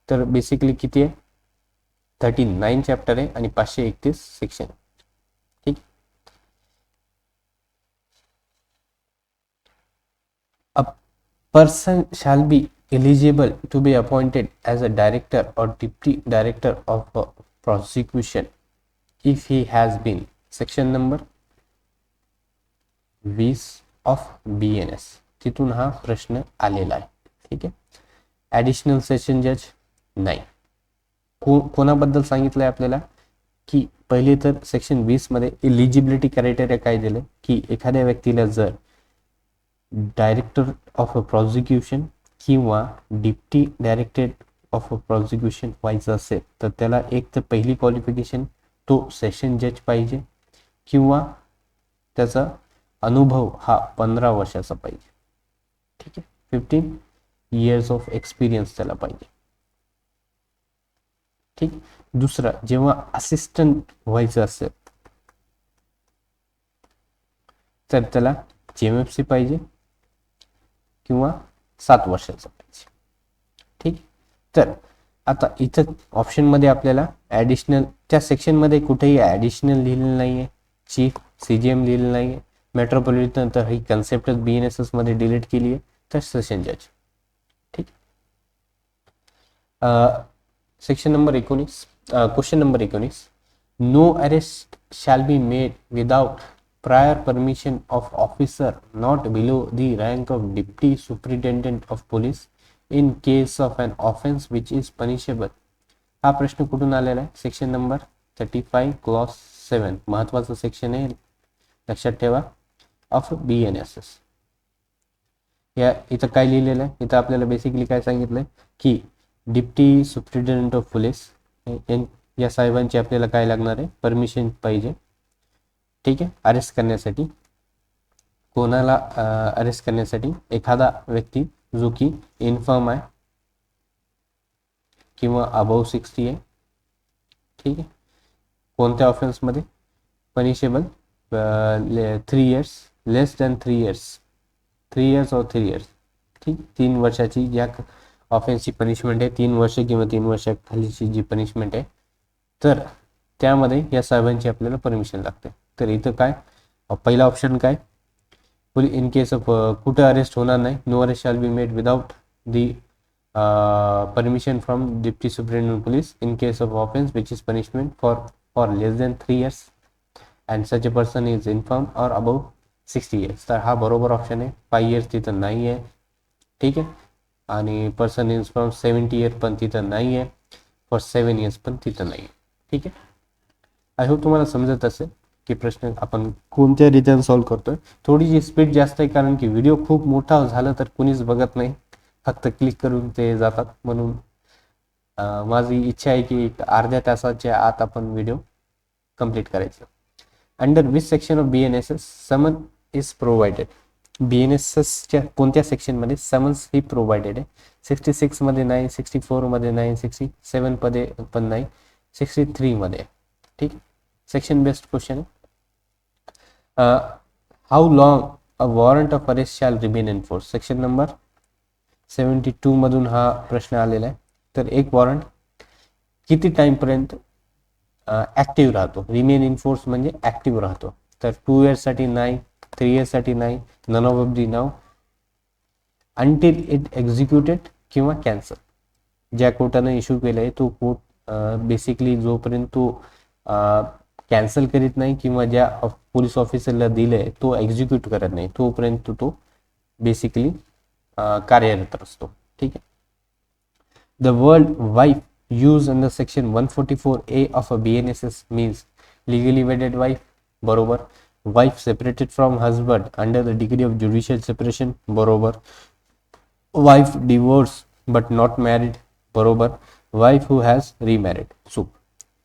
तर बेसिकली किती आहे, 39 चॅप्टर आहे आणि 531 सेक्शन. ठीक, a person shall be eligible to be appointed as a director or deputy director of a prosecution if he has been section number 20 of BNS. तिथून हा प्रश्न आलेला आहे. ठीक आहे, ऍडिशनल सेशन जज नाही. कोणाबद्दल सांगितलंय आपल्याला की पहिले तर सेक्शन 20 मध्ये एलिजिबिलिटी क्रायटेरिया काय दिलं की एखाद्या व्यक्तीला जर डायरेक्टर ऑफ अ प्रॉसिक्युशन किंवा deputy director of a prosecution व्हायचं असेल तर त्याला एक तर पहिली क्वालिफिकेशन तो सेशन जज पाहिजे किंवा त्याचा अनुभव हा 15 वर्षाचा पाहिजे. ठीक आहे, 15 years ऑफ एक्सपिरियन्स त्याला पाहिजे. ठीक, दुसरं जेव्हा असिस्टंट व्हायचं असेल तर त्याला JMFC पाहिजे किंवा 7 वर्षाचा पाहिजे. ठीक, तर आता इथं ऑप्शन मध्ये आपल्याला ऍडिशनल त्या सेक्शन मध्ये कुठेही ऍडिशनल लिहिलेलं नाहीये, चीफ CJM लिहिलेलं नाहीये, मेट्रोपॉलिटन तर ही कन्सेप्टच BNSS मध्ये डिलीट केली आहे, तर सेशन जज. ठीक, section number 19, question number 19. No arrest shall be made without prior permission of officer not below the rank of deputy superintendent of police in case of an offense which is punishable. हा प्रश्न कुठून आलेला आहे, सेक्शन नंबर 35 क्लॉज 7, महत्वाचं सेक्शन आहे, लक्षात ठेवा, ऑफ BNSS. या इथं काय लिहिलेलं आहे, इथं आपल्याला बेसिकली काय सांगितलंय की डिप्टी सुप्रिटेंडेंट ऑफ पोलीस या साहेबांची आपल्याला काय लागणार आहे, परमिशन पाहिजे. ठीक आहे, अरेस्ट करण्यासाठी. कोणाला अरेस्ट करण्यासाठी, एखादा व्यक्ती जो की इन्फर्म आहे किंवा अबव 60 आहे. ठीक आहे, कोणत्या ऑफेन्स मध्ये, पनिशेबल 3 इयर्स, लेस दॅन 3 इयर्स, 3 इयर्स और 3 इयर्स, ठीक, 3 वर्षाची ज्या ऑफेन्सची पनिशमेंट आहे, 3 वर्ष किंवा 3 वर्षाखालीची जी पनिशमेंट आहे, तर त्यामध्ये या सर्वांची आपल्याला परमिशन लागते. तर इथं काय पहिला ऑप्शन काय, इन केस ऑफ कुठे अरेस्ट होणार नाही, no arrest shall be made without the permission from deputy superintendent police in case of offense which is punishment for less than 3 years and such a person is infirm or above 60 years. तर हा बरोबर ऑप्शन आहे. 5 इयर्स तिथं नाही आहे, ठीक आहे, आणि पर्सन इज फ्रॉम 70 इयर पण तिथं नाही आहे, फॉर 7 इयर्स पण तिथं नाही आहे, ठीक आहे. आय होप तुम्हाला समजत असेल की प्रश्न आपण कोणत्या रीतीने सॉल्व्ह करतोय. थोडीशी स्पीड जास्त आहे कारण की व्हिडिओ खूप मोठा झाला तर कुणीच बघत नाही, फक्त क्लिक करून ते जातात. म्हणून माझी इच्छा आहे की एक अर्ध्या तासाच्या आत आपण व्हिडिओ कंप्लीट करायचं. Under which section of BNSS summon is provided. BNSSच्या कोणत्या सेक्शनमध्ये समन्स ही प्रोव्हाइडेड आहे? 66 मध्ये नाही, 64 मध्ये नाही, 67 मध्ये पण नाही, 63 मध्ये, ठीक. सेक्शन बेस्ड क्वेश्चन आहे. How long a warrant of arrest shall remain in force. Section number 72 मधून हा प्रश्न आलेला आहे. तर एक वॉरंट किती टाइम पर्यंत ऍक्टिव्ह राहतो? रिमेन इन फोर्स म्हणजे ऍक्टिव्ह राहतो. तर 2 इयर्स साठी नाही, 3 इयर्स साठी नाही, नन ऑफ दी नाव, अंटिल इट एक्झिक्युटेड किंवा कॅन्सल. ज्या कोर्टाने इश्यू केलाय तो कोर्ट बेसिकली जोपर्यंत तो कॅन्सल करीत नाही किंवा ज्या पोलीस ऑफिसरला दिलंय तो एक्झिक्यूट करत नाही तोपर्यंत तो बेसिकली कार्यरत असतो, ठीक आहे. The word wife use under section 144A of a BNSS means legally wedded wife, बरोबर. Wife separated from husband under the degree of judicial separation, बरोबर. Wife divorce but not married, बरोबर. वाईफ हू हॅज रिमॅरिड, चूक,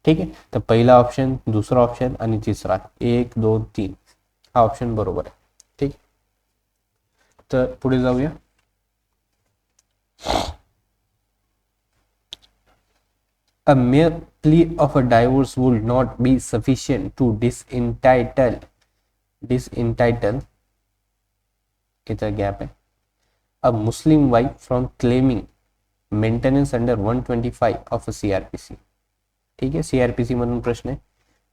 ठीक आहे. तर पहिला ऑप्शन, दुसरा ऑप्शन आणि तिसरा 1 2 3 हा ऑप्शन बरोबर आहे, ठीक. तर पुढे जाऊया. A mere plea of a divorce would not be sufficient to disentitle इथं गॅप आहे, a Muslim wife from claiming maintenance under 125 of a CRPC, ठीक आहे. CRPC मधून प्रश्न आहे,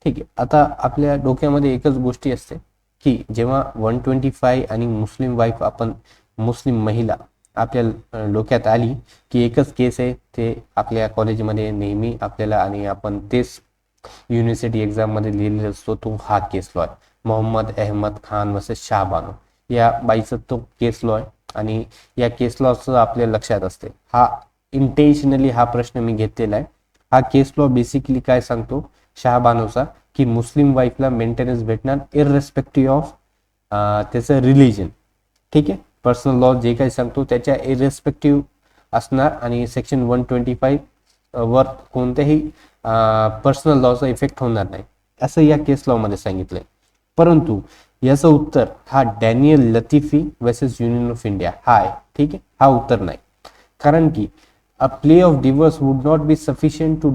ठीक आहे. आता आपल्या डोक्यामध्ये एकच गोष्टी असते की जेव्हा 125 आणि मुस्लिम वाईफ, आपण मुस्लिम महिला आपल्या डोक्यात आली की एकच केस आहे, ते आपल्या कॉलेजमध्ये नेहमी आपल्याला आणि आपण तेच युनिव्हर्सिटी एक्झाममध्ये लिहिलेला असतो, तो हा केस लॉ आहे, मोहम्मद अहमद खान वर्सेस शाहबानो. या बाईचा तो केस लॉ आहे आणि या केस लॉचं आपल्या लक्षात असते. हा इंटेन्शनली हा प्रश्न मी घेतलेला आहे. हा केस लॉ बेसिकली काय सांगतो शाहबानोचा, की मुस्लिम वाईफला मेंटेनन्स भेटणार इररेस्पेक्टिव्ह ऑफ त्याचं रिलिजन, ठीक आहे. पर्सनल लॉ जे काही सांगतो त्याच्या इररेस्पेक्टिव्ह असणार आणि सेक्शन 125 वर कोणत्याही पर्सनल लॉचा इफेक्ट होणार नाही असं या केस लॉ मध्ये सांगितलंय. परंतु याचं उत्तर हा Daniel Latifi versus union of India हा आहे, ठीक आहे. हा उत्तर नाही, कारण की a plea of divorce would not be sufficient to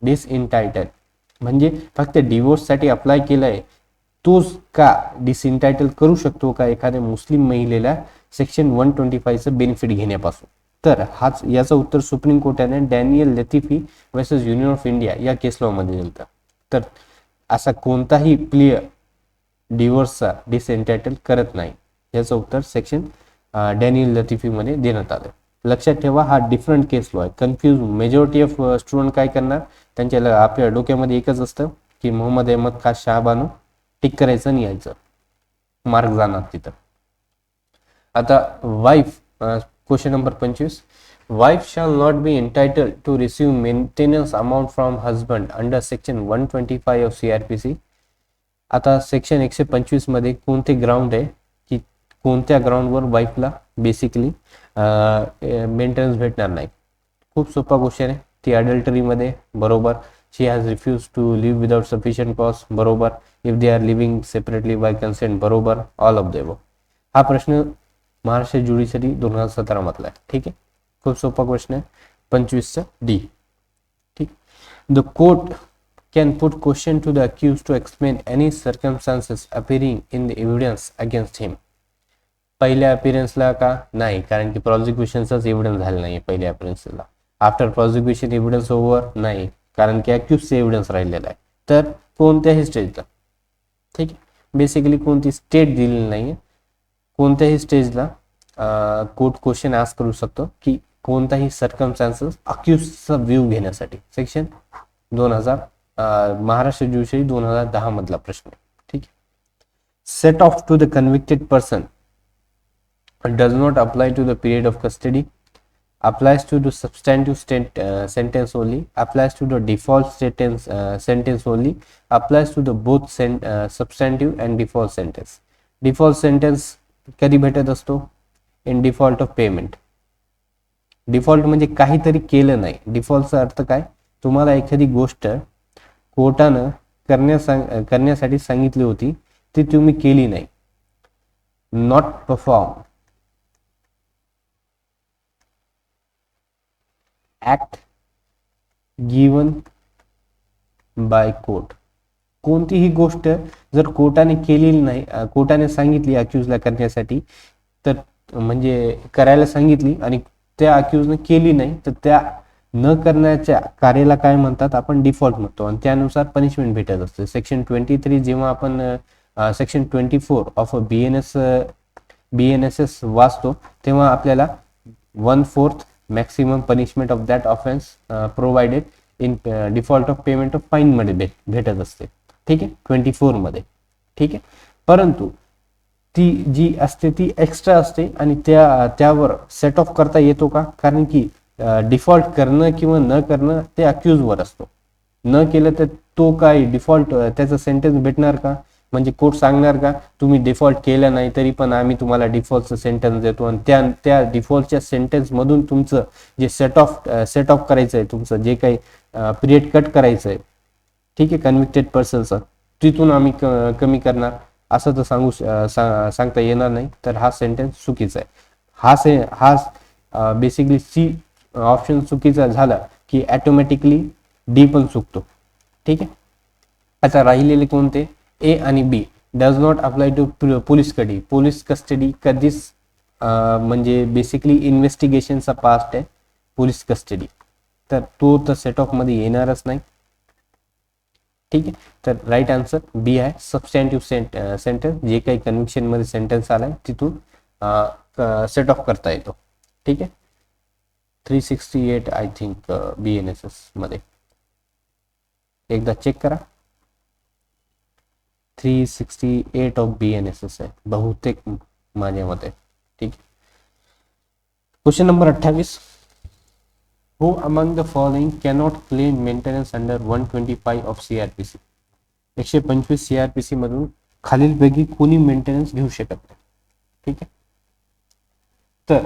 disentitle म्हणजे फक्त डिवोर्स साठी अप्लाय केलाय तोच का डिसइंटायटल करू शकतो का एखाद्या मुस्लिम महिलेला सेक्शन 125 बेनिफिट घेण्यापासून? तर हाच याचं उत्तर सुप्रीम कोर्टाने Daniel Latifi versus union of India या केस लॉ मध्ये दिलं. तर असा कोणताही प्ले डिवोर्सचा डिसइंटायटल करत नाही, याचं उत्तर सेक्शन डॅनियल लतिफी मध्ये देण्यात आलं. लक्षात ठेवा हा डिफरंट केस लॉ आहे. कन्फ्यूज मेजॉरिटी ऑफ स्टुडंट काय करणार, त्यांच्या आपल्या डोक्यामध्ये एकच असतं की मोहम्मद अहमद खान शाहबानो टिक करायचं आणि यायचं, मार्क जाणार तिथं. आता wife, question number 25, wife shall not be entitled to receive maintenance amount from husband under section 125 of CRPC. आता सेक्शन 125 मध्ये कोणते ग्राउंड आहे की कोणत्या ग्राउंडवर वाईफला बेसिकली मेंटेनन्स भेटणार नाही? खूप सोपा क्वेश्चन आहे. ती अडल्टरी मध्ये, बरोबर. She has refused to live without sufficient cause, बरोबर. If they are living separately by consent, बरोबर. All of the above. हा प्रश्न महाराष्ट्र ज्युडिशरी 2017 मधला आहे, ठीक आहे. खूप सोपा क्वेश्चन आहे. 25 डी, ठीक. The court can put question to the accused to explain any circumstances appearing in the evidence against him. पहिल्या अपिअरन्सला का नाही, कारण की प्रॉसिक्युशनचाच एव्हिडन्स झाला नाही पहिल्या अपिअरन्सला. आफ्टर प्रॉसिक्युशन एव्हिडन्स ओव्हर नाही, कारण की अक्युजचा एव्हिडन्स राहिलेला आहे. तर कोणत्याही स्टेजला, ठीक आहे, बेसिकली कोणती स्टेट दिलेली नाही, कोणत्याही स्टेजला कोर्ट क्वेश्चन आस्क करू शकतो की कोणताही सर्कमस्टान्सेस अक्युजचा व्ह्यू घेण्यासाठी. सेक्शन 2000 महाराष्ट्र ज्युडिशरी 2010 मधला प्रश्न. ठीक आहे. Set off to the convicted person does not apply to the period of custody, applies to the substantive sentence only, applies to the default sentence only, applies to the both substantive and default sentence. Default sentence कधी भेटत असतो? In default of payment. Default म्हणजे काहीतरी केलं नाही. डिफॉल्टचा अर्थ काय? तुम्हाला एखादी गोष्ट कोर्टानं करण्यासाठी सांगितली होती, ती तुम्ही केली नाही. Not perform act given by court. कोणतीही गोष्ट जर कोर्टाने केलेली नाही, कोर्टाने सांगितली अक्यूजला करण्यासाठी, तर म्हणजे करायला सांगितली आणि त्या अक्यूजने केली नाही, तर त्या न करण्याच्या कार्याला काय म्हणतात? आपण डिफॉल्ट म्हणतो आणि त्यानुसार पनिशमेंट भेटत असते. सेक्शन 23 जेव्हा आपण सेक्शन 24 ऑफ BNSS वाचतो, तेव्हा आपल्याला 1/4 maximum punishment of that offence provided in default of payment of fine मध्ये भेटत असते. ठीक आहे, 24 मध्ये. ठीक आहे, परंतु ती जी असते ती एक्स्ट्रा असते आणि त्यावर सेट ऑफ करता येतो का? कारण की डिफॉल्ट करणं किंवा न करणं ते अक्यूजवर असतो. न केलं तर तो काय डिफॉल्ट त्याचं सेंटेन्स भेटणार का? म्हणजे कोर्ट सांगणार का तुम्ही डिफॉल्ट केलं नाही तरी पण आम्ही तुम्हाला डिफॉल्टचं सेंटेन्स देतो आणि त्या डिफॉल्टच्या सेंटेन्स मधून तुमचं जे सेट ऑफ करायचं आहे, तुमचं जे काही पिरियड कट करायचं आहे, ठीक आहे, कन्व्हिक्टेड पर्सनचं, तिथून आम्ही कमी करणार, असं तर सांगता येणार नाही. तर हा सेंटेन्स चुकीचा आहे. हा बेसिकली सी ऑप्शन चुकीचा झाला की ऑटोमॅटिकली डी पण चुकतो. ठीक आहे. आता राहिलेले कोणते? ए आणि B. Does not apply to police custody. Police custody कधीच म्हणजे बेसिकली इन्व्हेस्टिगेशनचा पार्ट आहे पोलीस कस्टडी, तर तो तर सेट ऑफ मध्ये येणारच नाही. ठीक आहे, तर राईट आन्सर बी आहे. सबस्टॅन्टिव्ह सेंटेन्स जे काही कन्व्हिक्शन मध्ये सेंटेन्स आलाय तिथून सेट ऑफ करता येतो. ठीक आहे, 368 आय थिंक BNSS मध्ये एकदा चेक करा. 368 ऑफ BNSS आहे बहुतेक माझ्या मते. ठीक आहे. Question number 28. Who among the following cannot claim maintenance under 125 of CRPC? 125 CRPC मधून खालीलपैकी कोणी मेंटेनन्स घेऊ शकत नाही. ठीक आहे, तर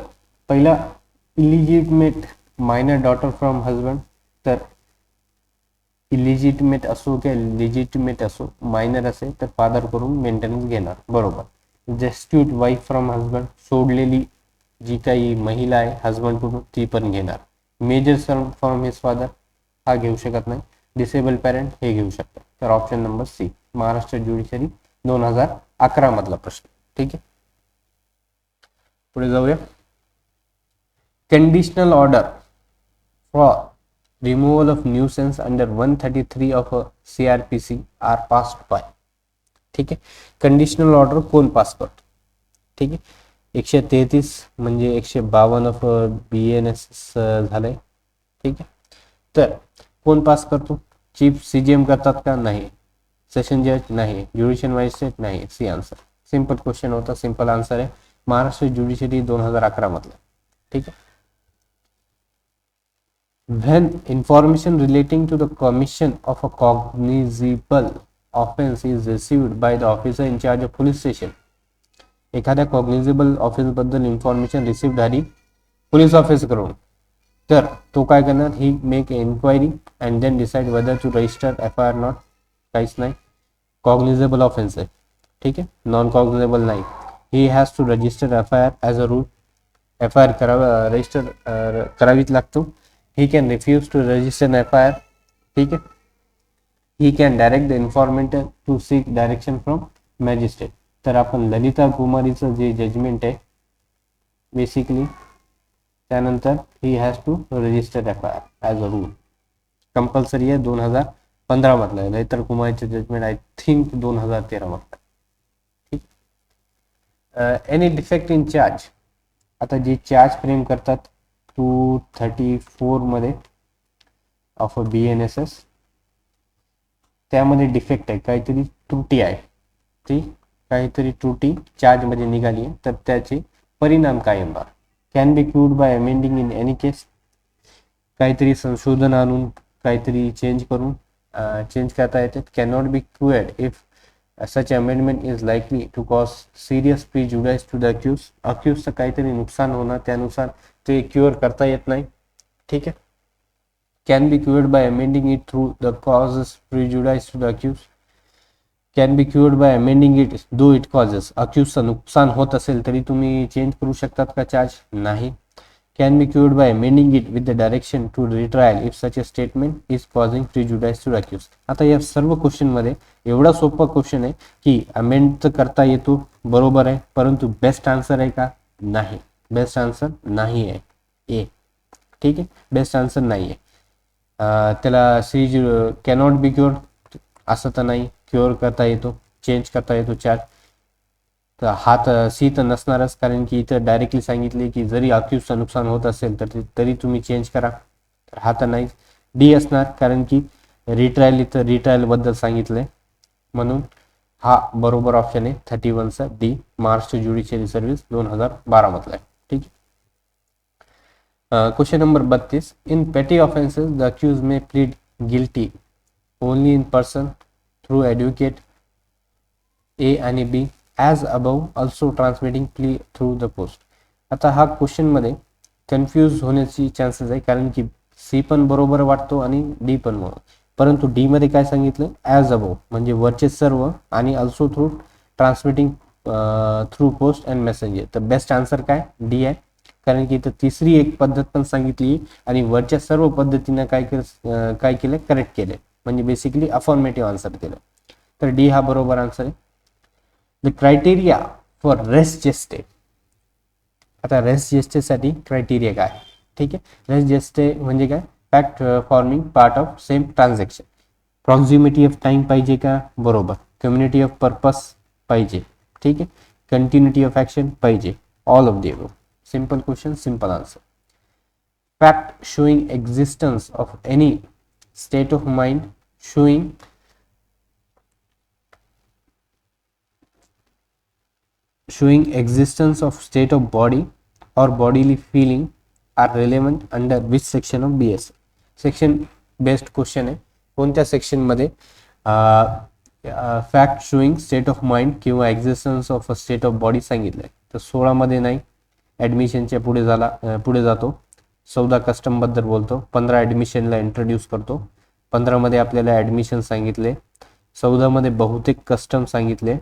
पहिला illegitimate minor daughter from husband. तर इलिजिटिमेट असो किंवा लिजिटिमेट असो, मायनर असेल तर फादर करून मेंटेनन्स घेणार, बरोबर. जस्टिट्यूट वाईफ फ्रॉम हजबंड, सोडलेली जी काही महिला आहे हजबंड कडून, ती पण घेणार. Major son from his father हा घेऊ शकत नाही. डिसेबल पॅरेंट हे घेऊ शकतात. तर option number C, Maharashtra judiciary 2011 मधला प्रश्न. ठीक आहे, पुढे जाऊया. Conditional order for removal of nuisance under 133 of CRPC are passed by. ठीक आहे, कंडिशनल ऑर्डर कोण पास करतो? ठीक आहे, 133 म्हणजे 152 ऑफ BNSS झालंय. ठीक आहे, तर कोण पास करतो? चीफ CJM करतात का? नाही. सेशन जज? नाही. Judicial magistrate? नाही. C answer. सिंपल क्वेश्चन होता, सिंपल आन्सर आहे. महाराष्ट्र ज्युडिशरी 2011 मधला. ठीक आहे. When information relating to the commission of a cognizable offense is received by the officer in charge of police station, एखाद्या कॉग्निझेबल ऑफेन्स बद्दल इन्फॉर्मेशन रिसीव्ह झाली पोलीस ऑफिस कडून, तर तो काय करणार? He make enquiry and then decide whether to register FIR not. काहीच नाही, कॉग्निझेबल ऑफेन्स आहे. ठीक आहे, नॉन कॉग्निझेबल नाही. He has to register FIR as a rule. FIR register करावीच लागतो. He can refuse to register FIR. ठीक आहे, he can direct the informator to seek direction from magistrate. तर आपण ललिता कुमारीचं जे जजमेंट आहे बेसिकली, त्यानंतर he has to register FIR as a rule. Compulsory आहे. 2015 मधलं आहे. ललिता कुमारीचं जजमेंट आय थिंक 2013 मधलं. ठीक. Any defect in charge. आता जे चार्ज फ्रेम करतात 234 मध्ये ऑफ अ BNSS, त्यामध्ये डिफेक्ट आहे, काहीतरी त्रुटी आहे, ती काहीतरी त्रुटी चार्जमध्ये निघाली आहे, तर त्याचे परिणाम काय येणार. Can be cured by amending in any case. काहीतरी संशोधन आणून काहीतरी चेंज करून चेंज करता येते. Can not be cured if such amendment is likely to cause serious prejudice to the अक्यूजचं काहीतरी नुकसान होणार, त्यानुसार ते क्युअर करता येत नाही. ठीक आहे. Can be cured by amending it through the causes prejudice to the accused. Can be cured by amending it though it causes. अक्यूजचं नुकसान होत असेल तरी तुम्ही चेंज करू शकतात का चार्ज? नाही. Can be cured by amending it with the direction to retrial if such a statement is causing prejudice to accused. आता या सर्व क्वेश्चनमध्ये एवढा सोपा क्वेश्चन आहे की अमेंड तर करता येतो, बरोबर आहे, परंतु बेस्ट आन्सर आहे का? नाही. बेस्ट आन्सर नाही आहे ए. ठीक आहे, बेस्ट आन्सर नाही आहे. त्याला कॅनॉट बी क्युअर्ड असं तर नाही, क्युअर करता येतो, चेंज करता येतो चार्ज. तर हात सी तर नसणारच, कारण की इथं डायरेक्टली सांगितले की जरी अक्यूजचं नुकसान होत असेल तर तरी तुम्ही चेंज करा, तर हा तर नाही. डी असणार, कारण की रिट्रायल इथं रिट्रायल बद्दल सांगितलंय, म्हणून हा बरोबर ऑप्शन आहे 31चा डी. महाराष्ट्र ज्युडिशियरी सर्व्हिस 2012 मधला आहे. ठीक आहे. Question number 32. In petty offences the accused may plead guilty only in person through advocate A आणि B as above also transmitting plea through the post. आता हा क्वेश्चनमध्ये कन्फ्यूज होण्याची चान्सेस आहे, कारण की सी पण बरोबर वाटतो आणि डी पण बरोबर, परंतु डी मध्ये काय सांगितलं? ॲज अबव म्हणजे वरचे सर्व आणि also through transmitting through post and messenger. तर बेस्ट आन्सर काय? डी आहे, कारण की इथं तिसरी एक पद्धत पण सांगितली आणि वरच्या सर्व पद्धतीनं काय केलं? करेक्ट केले, म्हणजे बेसिकली अफॉर्मेटिव्ह आन्सर दिलं. तर डी हा बरोबर आन्सर आहे. The criteria for rest जेस्टे. आता रेस्ट जेस्टेसाठी क्रायटेरिया काय? ठीक आहे. रेस्ट जेस्टे म्हणजे काय? Fact forming part of same transaction. Proximity of time पाहिजे का? बरोबर. कम्युनिटी ऑफ पर्पस पाहिजे. ठीक आहे. कंटिन्युटी ऑफ ॲक्शन पाहिजे. All of the above. Simple question, simple answer. Fact showing existence of any state of mind showing existence of state of body or bodily feeling are relevant under which section of BSA. Section based question आहे. कोणत्या सेक्शन मध्ये fact showing state of mind किंवा existence of a state of body सांगितलंय? तर 16 मध्ये नाही, ॲडमिशनच्या पुढे जातो. 14 कस्टम बद्दल बोलतो. 15 ॲडमिशनला इंट्रोड्यूस करतो. 15 मध्ये आपल्याला ॲडमिशन सांगितले. 14 मध्ये बहुतेक कस्टम सांगितले.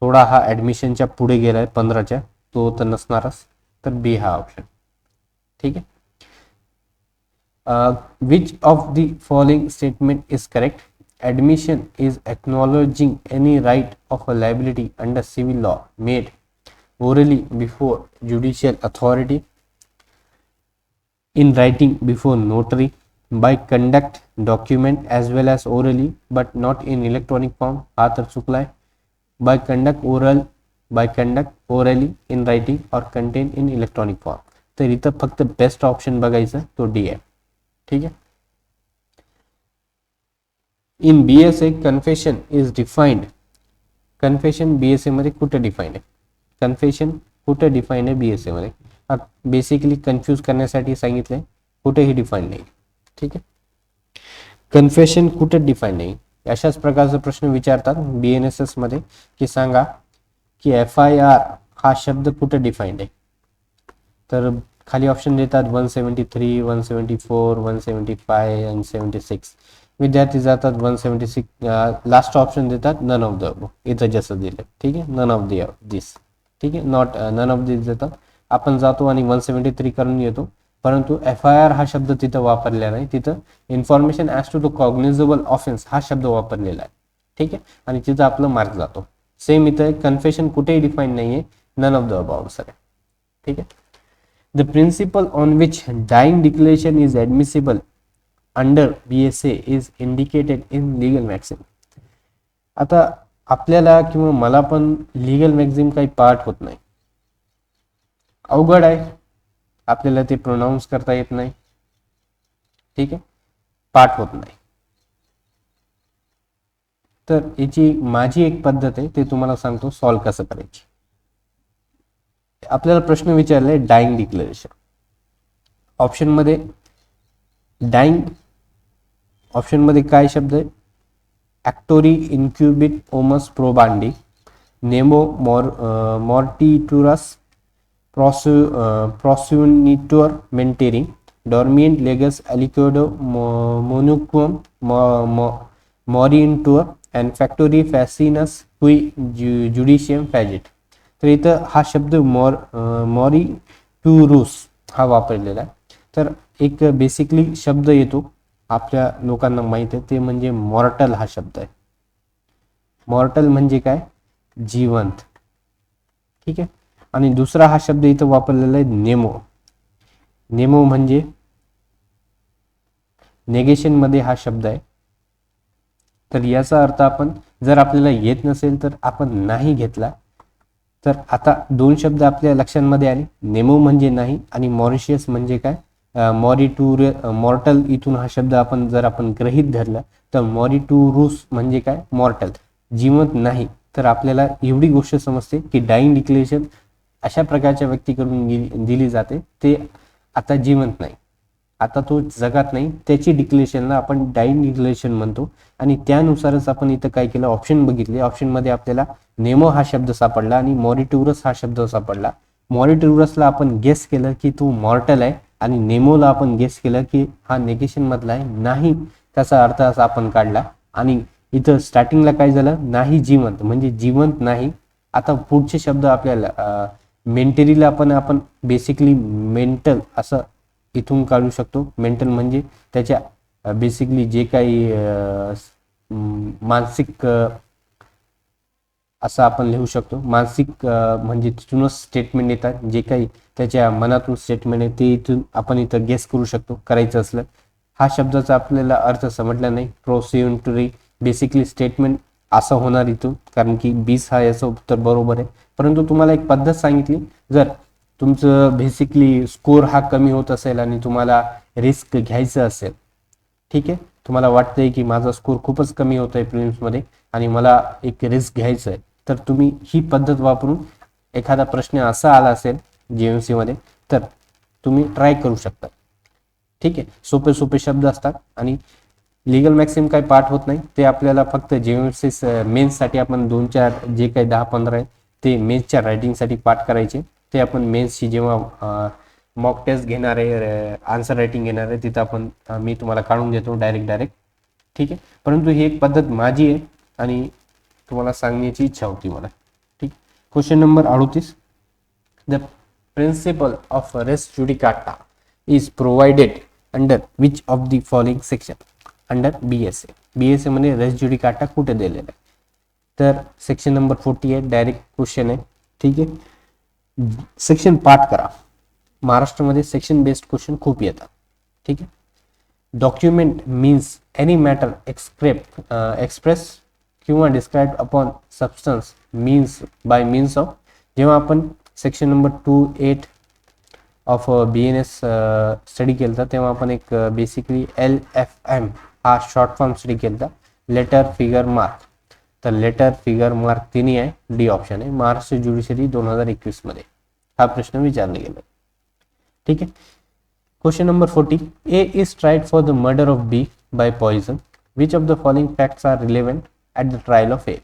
16 हा ॲडमिशनच्या पुढे गेलाय 15च्या, तो तर नसणारच. तर बी हा ऑप्शन. ठीक आहे. Which of the following statement is correct? Admission is acknowledging any right of a liability under civil law made orally before judicial authority, in writing before notary, by conduct document as well as orally but not in electronic form. हा तर चुकलाय. by conduct orally in writing or contain in electronic form. तर इथं फक्त बेस्ट ऑप्शन बघायचं, तो डी आहे. ठीक आहे. In BSA confession is defined. Confession BSA मध्ये कुठे डिफाइंड आहे? कन्फेशन कुठे डिफाइंड आहे BSA मध्ये? बेसिकली कन्फ्यूज करण्यासाठी सांगितलंय, कुठेही डिफाइंड नाही. ठीक आहे. कन्फेशन कुठे डिफाइंड नाही, अशाच प्रकारचा प्रश्न विचारतात BNSS मध्ये की सांगा की FIR हा शब्द कुठे डिफाइंड आहे? तर खाली ऑप्शन देतात 173, 174, 175 आणि 76. विद्यार्थी जातात 176. लास्ट ऑप्शन देतात नन ऑफ द अबव. इथं जसं दिलं. ठीक आहे. नन ऑफ दिस. ठीक आहे. नॉट नन ऑफ दिस देतात. आपण जातो आणि 173 करून येतो. परंतु FIR हा शब्द तिथं वापरलेला नाही, तिथं information as to the cognizable offence हा शब्द वापरलेला आहे. ठीक आहे, आणि तिथं आपलं मार्क जातो. सेम इथं कन्फेशन कुठेही डिफाईन नाहीये, none of the about sir. ठीक आहे. The principle on which dying declaration is admissible under BSA is indicated in legal maxim. आता आपल्याला किंवा मला पण लीगल मॅक्झिम काही पार्ट होत नाही, अवघड आहे, आपल्याला ते प्रोनाऊन्स करता येत नाही. ठीक आहे, पार्ट होत नाही. तर याची माझी एक पद्धत आहे, ते तुम्हाला सांगतो सॉल्व कसं करायची. आपल्याला प्रश्न विचारलाय डाईंग डिक्लेरेशन. ऑप्शन मध्ये डाईंग, ऑप्शन मध्ये काय शब्द आहे? ॲक्टोरी इन्क्युबिट ओमस प्रोबांडी, नेमो मॉर्टिटुरस प्रोस्युनिटोर मेंटेरी, डॉर्मिएंट लेगस अलिकोडो मोनुक्वम मॉरिंटोर अँड फॅक्टोरी फॅसिनस हुई ज्युडिशियम फॅजिट. तर इथं हा शब्द मॉरिट्युरुस हा वापरलेला आहे. तर एक बेसिकली शब्द येतो, आपल्या लोकांना माहित आहे, ते म्हणजे मॉर्टल हा शब्द आहे. मॉर्टल म्हणजे काय? जिवंत. ठीक आहे, आणि दुसरा हा शब्द इथं वापरलेला आहे नेमो. नेमो म्हणजे नेगेशन मध्ये हा शब्द आहे. तर याचा अर्थ आपण जर आपल्याला येत नसेल तर आपण नाही घेतला. तर आता दोन शब्द आपल्या लक्षांमध्ये आले, नेमो म्हणजे नाही आणि मॉरिशियस म्हणजे काय? मॉर्टल. इथून हा शब्द आपण जर आपण गृहीत धरला तर मॉरिटुरुस म्हणजे काय? मॉर्टल, जिवंत नाही. तर आपल्याला एवढी गोष्ट समजते की डाईंग डिक्लेरेशन अशा प्रकारच्या व्यक्तीकडून दिली जाते, ते आता जिवंत नाही, आता तो जगात नाही, त्याची डिक्लेरेशनला आपण डाईंग डिक्लेरेशन म्हणतो. आणि त्यानुसारच आपण इथं काय केलं, ऑप्शन बघितले. ऑप्शनमध्ये आपल्याला नेमो हा शब्द सापडला आणि मॉरिट्युरस हा शब्द सापडला. मॉरिट्युरसला आपण गेस केलं की तो मॉर्टल आहे आणि नेमोला आपण गेस केलं की हा नेगेशन मधला आहे, नाही त्याचा अर्थ असा आपण काढला. आणि इथं स्टार्टिंगला काय झालं, नाही जिवंत म्हणजे जिवंत नाही. आता पुढचे शब्द आपल्याला मेंटरीला आपण बेसिकली मेंटल असं इथून काढू शकतो. मेंटल म्हणजे त्याच्या बेसिकली जे काही मानसिक असं आपण लिहू शकतो. मानसिक म्हणजे तिथूनच स्टेटमेंट येतात, जे काही त्याच्या मनातून स्टेटमेंट आहे ते इथून आपण इथं गेस करू शकतो करायचं असलं. हा शब्दाचा आपल्याला अर्थ समजला नाही. प्रोसियुंटरी बेसिकली स्टेटमेंट असं होणार इथून, कारण की 20 हा याचं उत्तर बरोबर आहे. परंतु तुम्हाला एक पद्धत सांगितली, जर तुमचं बेसिकली स्कोर हा कमी होत असेल आणि तुम्हाला रिस्क घ्यायचं असेल, ठीक आहे, तुम्हाला वाटतंय की माझा स्कोर खूपच कमी होत आहे प्रिलिम्समध्ये आणि मला एक रिस्क घ्यायचं आहे, तर तुम्ही ही पद्धत वापरून एखादा प्रश्न असा आला असेल JMC मध्ये तर तुम्ही ट्राय करू शकता. ठीक आहे, सोपे सोपे शब्द असतात आणि लीगल मॅक्सिम काही पाठ होत नाही. ते आपल्याला फक्त JMC मेन्ससाठी आपण 2-4 जे काही 10-15 आहे ते मेन्सच्या रायटिंगसाठी पाठ करायचे. ते आपण मेन्सची जेव्हा मॉक टेस्ट घेणार आहे, आन्सर रायटिंग घेणार आहे, तिथं आपण मी तुम्हाला काढून देतो डायरेक्ट. ठीक आहे, परंतु ही एक पद्धत माझी आहे आणि तुम्हाला सांगण्याची इच्छा होती मला. ठीक. Question number 38. The principle of res judicata is provided under which of the following section? Under BSA. BSA मध्ये रेस जुडिकाटा कुठे दिलेला आहे? तर सेक्शन नंबर 48 डायरेक्ट क्वेश्चन आहे. ठीक आहे, सेक्शन पाठ करा. महाराष्ट्रामध्ये सेक्शन बेस्ड क्वेश्चन खूप येतात. ठीक आहे. Document means any matter express किंवा describe upon substance means by means of. जेव्हा आपण section number 28 of BNS study केला तेव्हा आपण एक बेसिकली LFM हा शॉर्ट फॉर्म स्टडी केला, लेटर फिगर मार्क. तर लेटर फिगर मार्क तिन्ही आहे, डी ऑप्शन आहे. महाराष्ट्र ज्युडिशरी 2021 मध्ये हा प्रश्न विचारला गेला. ठीक आहे. Question number 40. A is tried for the murder of B by poison. Which of the following facts are relevant at the trial of A?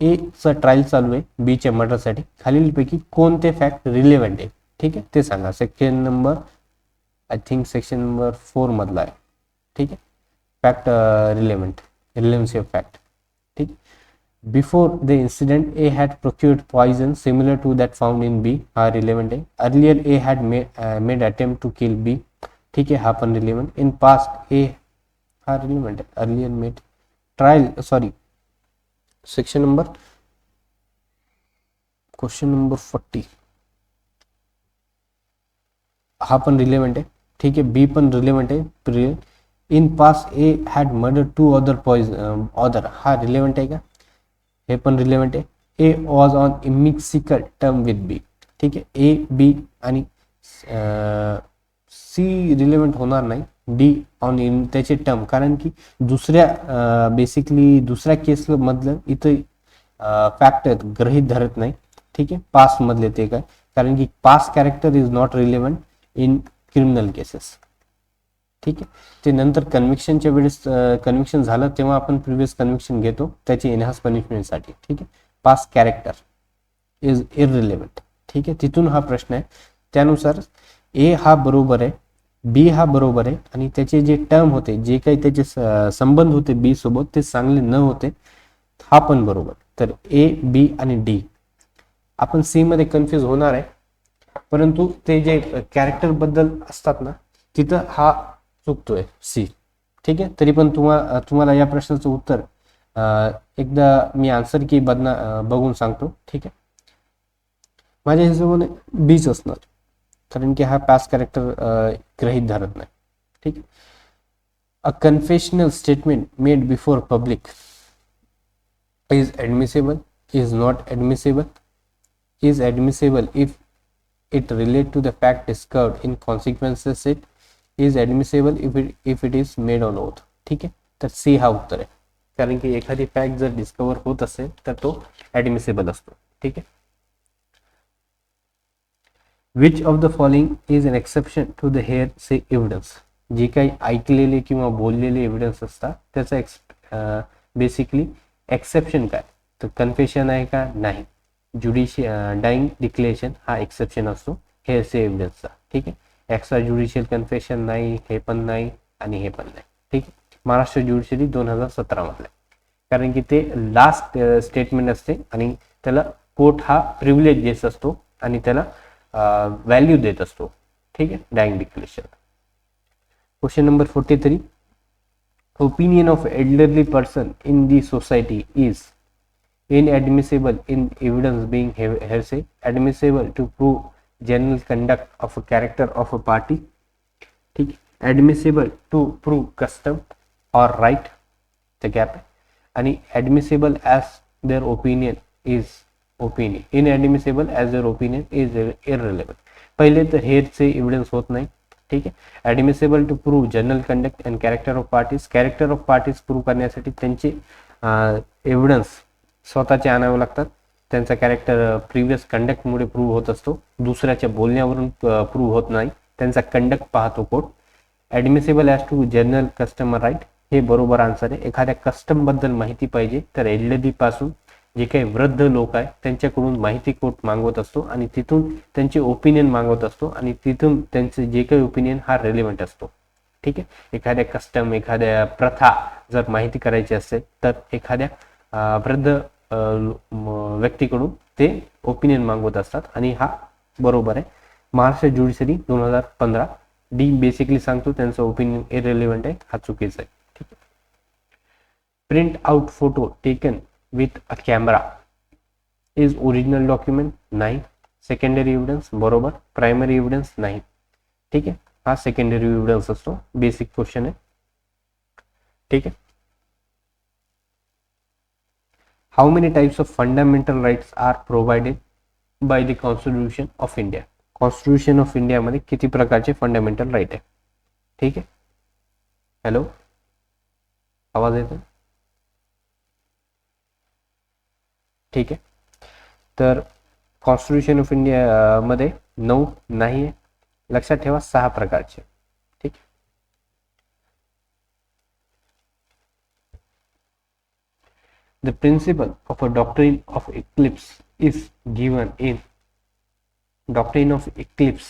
A चा ट्रायल चालू आहे B च्या मर्डरसाठी. खालीलपैकी कोणते फॅक्ट रिलेव्हंट आहे? ठीक आहे, ते सांगा. Section number I think section number 4 मधला आहे. ठीक आहे, फॅक्ट रिलेव्हंट, रिलेव्हन्सी ऑफ फॅक्ट. ठीक. Before the incident, A had procured poison similar to that found in B. हा relevant आहे. Earlier A had made attempt to kill B. ठीक आहे, हा पण relevant. In past A हा relevant आहे. Earlier made trial, sorry, section number, question number 40. हा पण रिलेव्हंट आहे. ठीक आहे, बी पण रिलेव्हंट आहे. In pass A had murder to other poison other, हा रिलेव्हंट आहे का? हे पण रिलेव्हंट आहे. A was on inimical term with B. ठीक आहे, ए बी आणि सी रिलेव्हंट होणार नाही. डी ऑन इन त्याचे टर्म, कारण की दुसऱ्या बेसिकली दुसऱ्या केस मधलं इथं फॅक्ट गृहीत धरत नाही. ठीक आहे, पास मधले ते काय, कारण की pass character is not relevant in criminal cases. ठीक आहे, ते नंतर कन्व्हिक्शनच्या वेळेस कन्व्हिक्शन झालं तेव्हा आपण प्रिव्हियस कन्व्हिक्शन घेतो त्याची एनहान्स पनिशमेंटसाठी. ठीक आहे, पास कॅरेक्टर इज इररिलेव्हंट. ठीक आहे, तिथून हा प्रश्न आहे. त्यानुसार ए हा बरोबर आहे, बी हा बरोबर आहे आणि त्याचे जे टर्म होते, जे काही त्याचे संबंध होते बी सोबत, ते चांगले न होते, हा पण बरोबर. तर ए बी आणि डी. आपण सी मध्ये कन्फ्युज होणार आहे, परंतु ते जे कॅरेक्टर बद्दल असतात ना, तिथं हा चुकतोय सी. ठीक आहे, तरी पण तुम्हाला या प्रश्नाचं उत्तर एकदा मी आन्सर की बघून सांगतो. ठीक आहे, माझ्या हिशोबाने बीच असणार, कारण की हा पास कॅरेक्टर गृहीत धरत नाही. ठीक आहे, a confessional statement made before public is admissible, is not admissible, is admissible if it relate to the fact discovered in consequences, it is admissible if it is made on oath. ठीक आहे, तर सी हा उत्तर आहे, कारण की एखादी फॅक्ट जर डिस्कवर होत असेल तर तो ऍडमिसेबल असतो. ठीक आहे, which of the following is an exception to the hearsay evidence. जे काही ऐकलेले किंवा बोललेले एव्हिडन्स असतात त्याचा बेसिकली एक्सेप्शन काय, तर कन्फेशन आहे का, नाही. डाईंग डिक्लेरेशन हा एक्सेप्शन असतो हेअरसे एव्हिडन्सचा. ठीक आहे, एक्स्ट्रा ज्युडिशियल कन्फेशन नाही, हे पण नाही आणि हे पण नाही. ठीक आहे, महाराष्ट्र ज्युडिशरी 2017 मधलं, कारण की ते लास्ट स्टेटमेंट असते आणि त्याला कोर्ट हा प्रिव्हिलेज देत असतो आणि त्याला व्हॅल्यू देत असतो. ठीक आहे, dying declaration. Question number 43. Opinion of elderly person in the society is inadmissible in evidence being hearsay, admissible to prove general conduct of a character of a party. ठीक, admissible to prove custom or right, the gap, आणि admissible as their opinion is opinion, inadmissible as their opinion is irrelevant. पहिले तर हेरचे एव्हिडन्स होत नाही. ठीक आहे, admissible to prove general conduct and character of parties. Character of parties prove करण्यासाठी त्यांचे एव्हिडन्स स्वतःचे आणावे लागतात. त्यांचा कॅरेक्टर प्रिव्हियस कंडक्टमुळे प्रूव्ह होत असतो, दुसऱ्याच्या बोलण्यावरून प्रूव्ह होत नाही. त्यांचा कंडक्ट पाहतो court. Admissible as to general customer right, हे बरोबर आन्सर आहे. एखाद्या कस्टम बद्दल माहिती पाहिजे तर एल्डरली पासून जे काही वृद्ध लोक आहेत त्यांच्याकडून माहिती कोर्ट मागवत असतो आणि तिथून त्यांचे ओपिनियन मागवत असतो आणि तिथून त्यांचे जे काही ओपिनियन हा रेलिव्हंट असतो. ठीक आहे, एखाद्या कस्टम, एखाद्या प्रथा जर माहिती करायची असेल तर एखाद्या वृद्ध व्यक्तीकडून ते ओपिनियन मागवत असतात आणि हा बरोबर आहे. महाराष्ट्र ज्युडिशरी 2015. डी बेसिकली सांगतो त्यांचं ओपिनियन इररिलेव्हंट आहे, हा चुकीचा आहे. ठीक आहे, print out photo taken with a camera is original document, नाही. सेकंडरी एव्हिडन्स, बरोबर. प्रायमरी एव्हिडन्स, नाही. ठीक आहे, हा सेकंडरी एव्हिडन्स असतो. बेसिक क्वेश्चन आहे. ठीक आहे, how many types of fundamental rights are provided by the Constitution of India? Constitution of India मध्ये किती प्रकारचे फंडामेंटल राईट आहे? ठीक आहे, हॅलो, आवाज येतो? ठीक आहे, तर कॉन्स्टिट्यूशन ऑफ इंडिया मध्ये 9 नाही आहे. लक्षात ठेवा 6 प्रकारचे. ठीक, the principle of a doctrine of eclipse is given in doctrine of eclipse.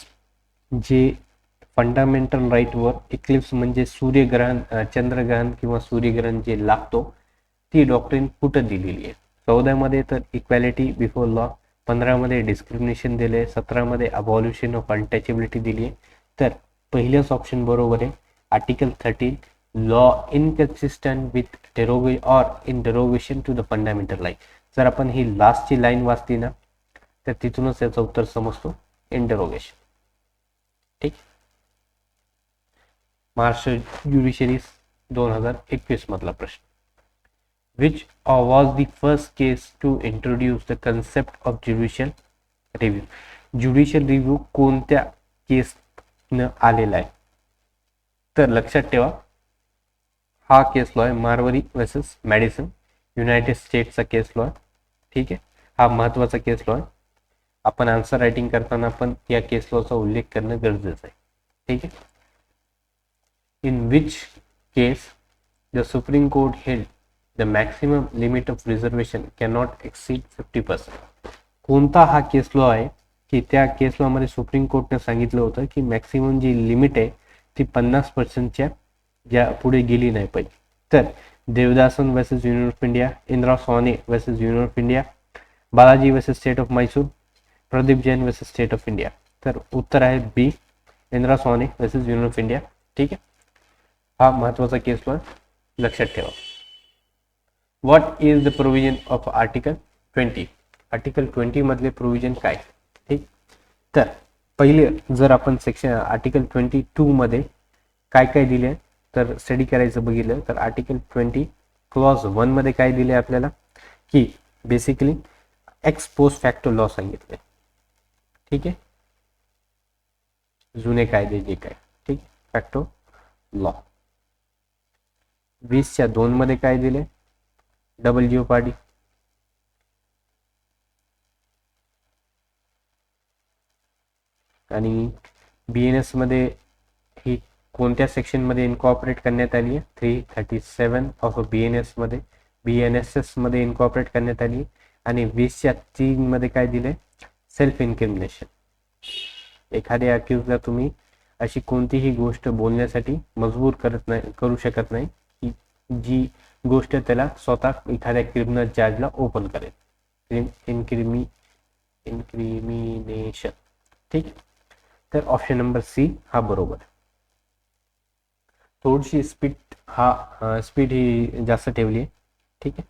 जे फंडामेंटल राईट वर इक्लिप्स म्हणजे सूर्यग्रहण, चंद्रग्रहण किंवा सूर्यग्रहण जे लागतो, ती डॉक्ट्रिन कुठं दिलेली आहे? 14 मध्ये तर इक्वॅलिटी बिफोर लॉ, 15 मध्ये डिस्क्रिमिनेशन दिले, 17 मध्ये अबॉल्युशन ऑफ अनटचेबिलिटी दिली आहे. तर पहिलेच ऑप्शन बरोबर आहे. आर्टिकल 13 लॉ इनकन्सिस्टंट विथ और in derogation to the fundamental right. जर आपण ही लास्टची लाईन वाचली ना तर तिथूनच याचं उत्तर समजतो, इन डेरोगेशन. ठीक. महाराष्ट्र ज्युडिशरी 2021 मधला प्रश्न. Which was the first case to introduce the concept of judicial review? Judicial review कोणत्या केसनं आलेला आहे? तर लक्षात ठेवा, हा केस लॉ आहे मारवारी वर्सेस मॅडिसन, युनायटेड स्टेट्सचा केस लॉ आहे. ठीक आहे, हा महत्वाचा केस लॉ आहे. आपण आन्सर रायटिंग करताना पण या केस लॉचा उल्लेख करणं गरजेचं आहे. ठीक आहे. In which case the Supreme Court held the maximum limit of reservation cannot exceed 50%. कोणता हा केस लॉ आहे की त्या केस लॉ मध्ये सुप्रीम कोर्टने सांगितलं होतं की मॅक्सिमम जी लिमिट आहे ती 50%च्या ज्या पुढे गेली नाही पाहिजे. तर Devadasan versus union of India, Indira Sawhney versus union of India, Balaji versus state of Mysore, Pradeep Jain versus state of India. तर उत्तर आहे बी, Indira Sawhney versus union of India. ठीक आहे, हा महत्वाचा केस लॉ लक्षात ठेवा. What is the provision of article 20? Article 20 मधले प्रोव्हिजन काय? ठीक. तर पहिले जर आपण सेक्शन आर्टिकल 22 मध्ये काय काय दिले तर स्टडी करायचं बघितलं तर आर्टिकल 20 क्लॉज 1 मध्ये काय दिले आपल्याला की basically x post facto law सांगितले. ठीक आहे, जुने कायदे जे काय. ठीक, फॅक्टो लॉ. 20(2) मध्ये काय दिले? डबल जिओपार्डी. आणि BNS मध्ये ही कोणत्या सेक्शन मध्ये इनकॉर्पोरेट करण्यात आली आहे? 337 ऑफ BNS मध्ये, BNSS मध्ये इनकॉर्पोरेट करण्यात आली. आणि 20(3) मध्ये काय दिले? सेल्फ इन्क्रिमिनेशन. एखाद्या अक्यूजला तुम्ही अशी कोणतीही गोष्ट बोलण्यासाठी मजबूर करू शकत नाही की जी गोष्ट त्याला स्वतः एखाद्या क्रिमिनल चार्जला ओपन करेल. इन्क्रिमिनेशन. ठीक. तर ऑप्शन नंबर सी हा बरोबर. थोडीशी स्पीड ही जास्त ठेवली आहे. ठीक आहे.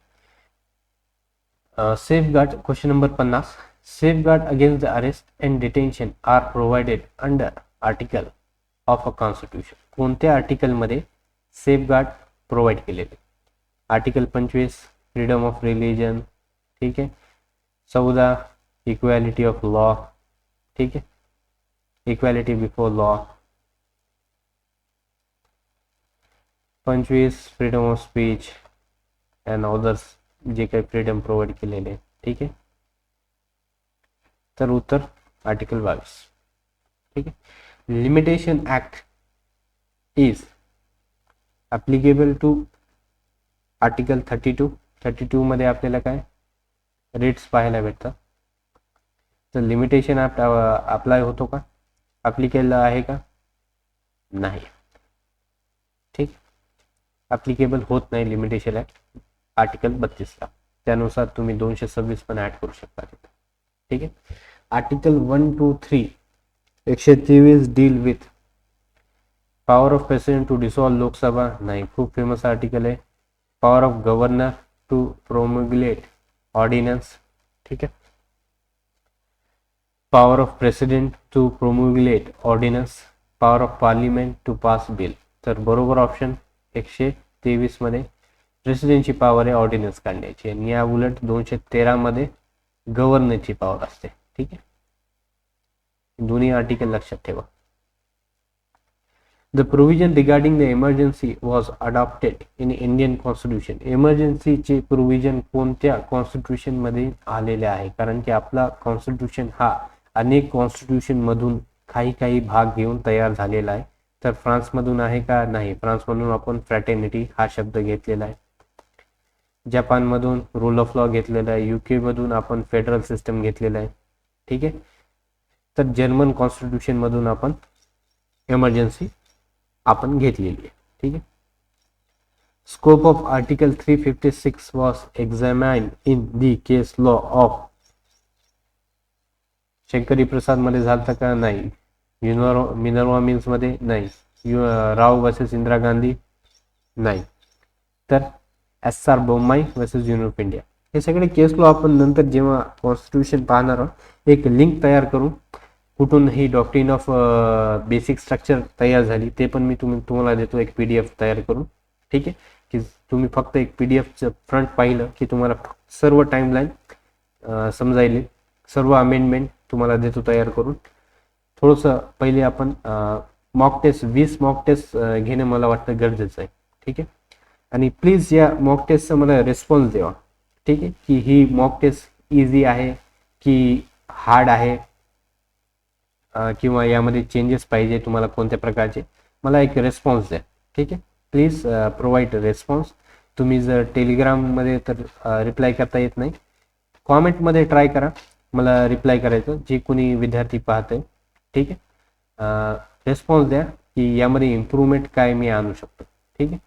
Safeguard question number 50. Safeguard against the arrest and detention are provided under article of a constitution. कोणत्या आर्टिकल मध्ये सेफगार्ड प्रोव्हाइड केलेले? Article 25 freedom of religion. ठीक आहे. 14 इक्वॅलिटी ऑफ लॉ. ठीक आहे, equality before law. 25 freedom of speech and others, जे काही फ्रीडम प्रोव्हाइड केलेले. ठीक आहे, तर उत्तर आर्टिकल 22. ठीक आहे. Limitation act is applicable to article 32 मध्ये आपल्याला काय रेट्स पाहायला भेटतात. तर लिमिटेशन ऍक्ट अप्लाय होतो का? ऍप्लिकेबल आहे का? नाही. ठीक, ऍप्लिकेबल होत नाही लिमिटेशन ऍक्ट आर्टिकल 32 ला. त्यानुसार तुम्ही 226 पण ऍड करू शकता. ठीक आहे. Article 1 to 3 123 deal with power of president to dissolve Lok Sabha. नाही, खूप फेमस आर्टिकल आहे. Power of governor to प्रोमुलेट ordnance. ठीक आहे. Power of president to प्रोमुलेट ordnance, power of parliament to pass bill. तर बरोबर ऑप्शन 123 मध्ये प्रेसिडेंटची पॉवर आहे ऑर्डिनन्स काढण्याची आणि या उलट 213 मध्ये गव्हर्नरची पॉवर असते. ठीक आहे, दोन्ही आर्टिकल लक्षात ठेवा. The provision regarding the emergency was adopted in Indian constitution. इमर्जन्सीचे प्रोव्हिजन कोणत्या कॉन्स्टिट्यूशन मध्ये आलेले आहे? कारण की आपला कॉन्स्टिट्यूशन हा अनेक कॉन्स्टिट्यूशन मधून काही भाग घेऊन तयार झालेला आहे. तर फ्रान्समधून आहे का? नाही, फ्रान्समधून आपण फ्रॅटर्निटी हा शब्द घेतलेला आहे. जपानमधून रूल ऑफ लॉ घेतलेला आहे. UK मधून आपण फेडरल सिस्टम घेतलेला आहे. ठीक आहे. तर जर्मन कॉन्स्टिट्यूशन मधून आपण इमर्जन्सी आपण घेतलेली आहे. ठीक आहे. Scope of Article 356 was examined in the case law of Shankari प्रसाद मध्ये झालं का नाही, मिनर्वा मिल्स मध्ये नाही, राव वर्सेस इंदिरा गांधी नाही, तर S R Bommai versus union of India. हे सगळे केस लॉ आपण नंतर जेव्हा कॉन्स्टिट्यूशन पाहणार आहोत एक लिंक तयार करू कुठून ही डॉक्ट्रिन ऑफ बेसिक स्ट्रक्चर तयार झाली ते पण मी तुम्हाला देतो एक PDF तयार करून. ठीक आहे की तुम्ही फक्त एक PDFचं फ्रंट पाहिलं की तुम्हाला सर्व टाइमलाईन समजायले, सर्व अमेंडमेंट तुम्हाला देतो तयार करून. थोडंसं पहिले आपण मॉक टेस्ट 20 मॉक टेस्ट घेणं मला वाटतं गरजेचं आहे. ठीक आहे आणि प्लीज या मॉक टेस्टचा मला रिस्पॉन्स द्यावा. ठीक आहे की ही मॉक टेस्ट इझी आहे की हार्ड आहे किंवा यामध्ये चेंजेस पाहिजे तुम्हाला कोणत्या प्रकारचे, मला एक रिस्पॉन्स द्या. ठीक आहे प्लीज प्रोव्हाइड रिस्पॉन्स. तुम्ही जर टेलिग्राममध्ये तर रिप्लाय करता येत नाही, कॉमेंटमध्ये ट्राय करा मला रिप्लाय करायचं जे कोणी विद्यार्थी पाहतंय. ठीक आहे रिस्पॉन्स द्या की यामध्ये इम्प्रूव्हमेंट काय मी आणू शकतो. ठीक आहे.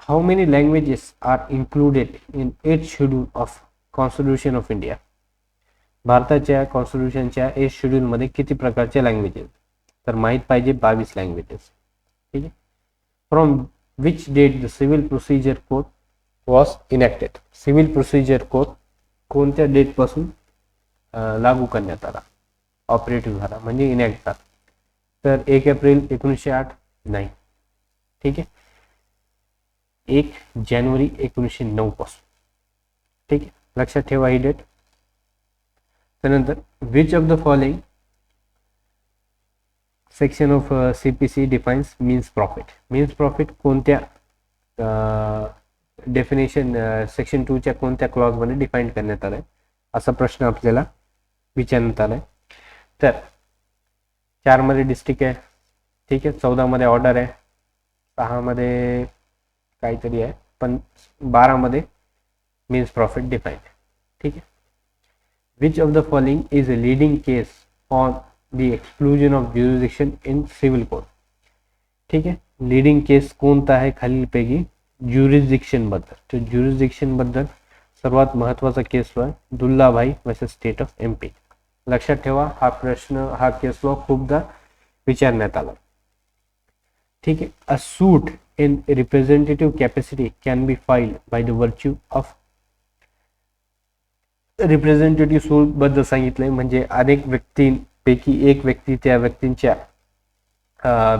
How many languages are included in 8th schedule of Constitution of India? भारताच्या कॉन्स्टिट्यूशनच्या 8th शेड्यूल मध्ये किती प्रकारचे लँग्वेजेस, तर माहित पाहिजे 22 लँग्वेजेस. ठीक आहे. From which date the civil procedure code was enacted. Civil procedure code कोणत्या डेट पासून लागू करण्यात आला, ऑपरेटिव्ह झाला म्हणजे इनॅक्ट झाला, तर 1 एप्रिल 1908 नाही. ठीक आहे 1 जानेवारी 1909 पासून. ठीक आहे लक्षात ठेवा ही डेट. त्यानंतर which of the following section of CPC defines means profit. Means profit कोणत्या डेफिनेशन सेक्शन 2च्या कोणत्या क्लॉज मध्ये डिफाईन करण्यात आलाय असा प्रश्न आपल्याला विचारण्यात आलाय. तर 4 मध्ये डिस्ट्रिक्ट आहे. ठीक आहे 14 मध्ये ऑर्डर आहे, 6 मध्ये काहीतरी आहे, पण 12 मध्ये मीन्स प्रॉफिट डिफाईन. ठीक आहे. Which of the following is a leading case on the exclusion of jurisdiction in civil code. ठीक आहे लीडिंग केस कोणता आहे खालीलपैकी ज्युरिडिक्शन बद्दल, तर ज्युरिडिक्शन बद्दल सर्वात महत्वाचा केस लॉ आहे दुल्लाभाई वर्सेस स्टेट ऑफ MP. लक्षात ठेवा हा प्रश्न, हा केस लॉ खूपदा विचारण्यात आला. ठीक आहे. A suit in representative capacity can be filed by the virtue of representative suit बद्दल सांगितलंय म्हणजे अनेक व्यक्तींपैकी एक व्यक्ती त्या व्यक्तींच्या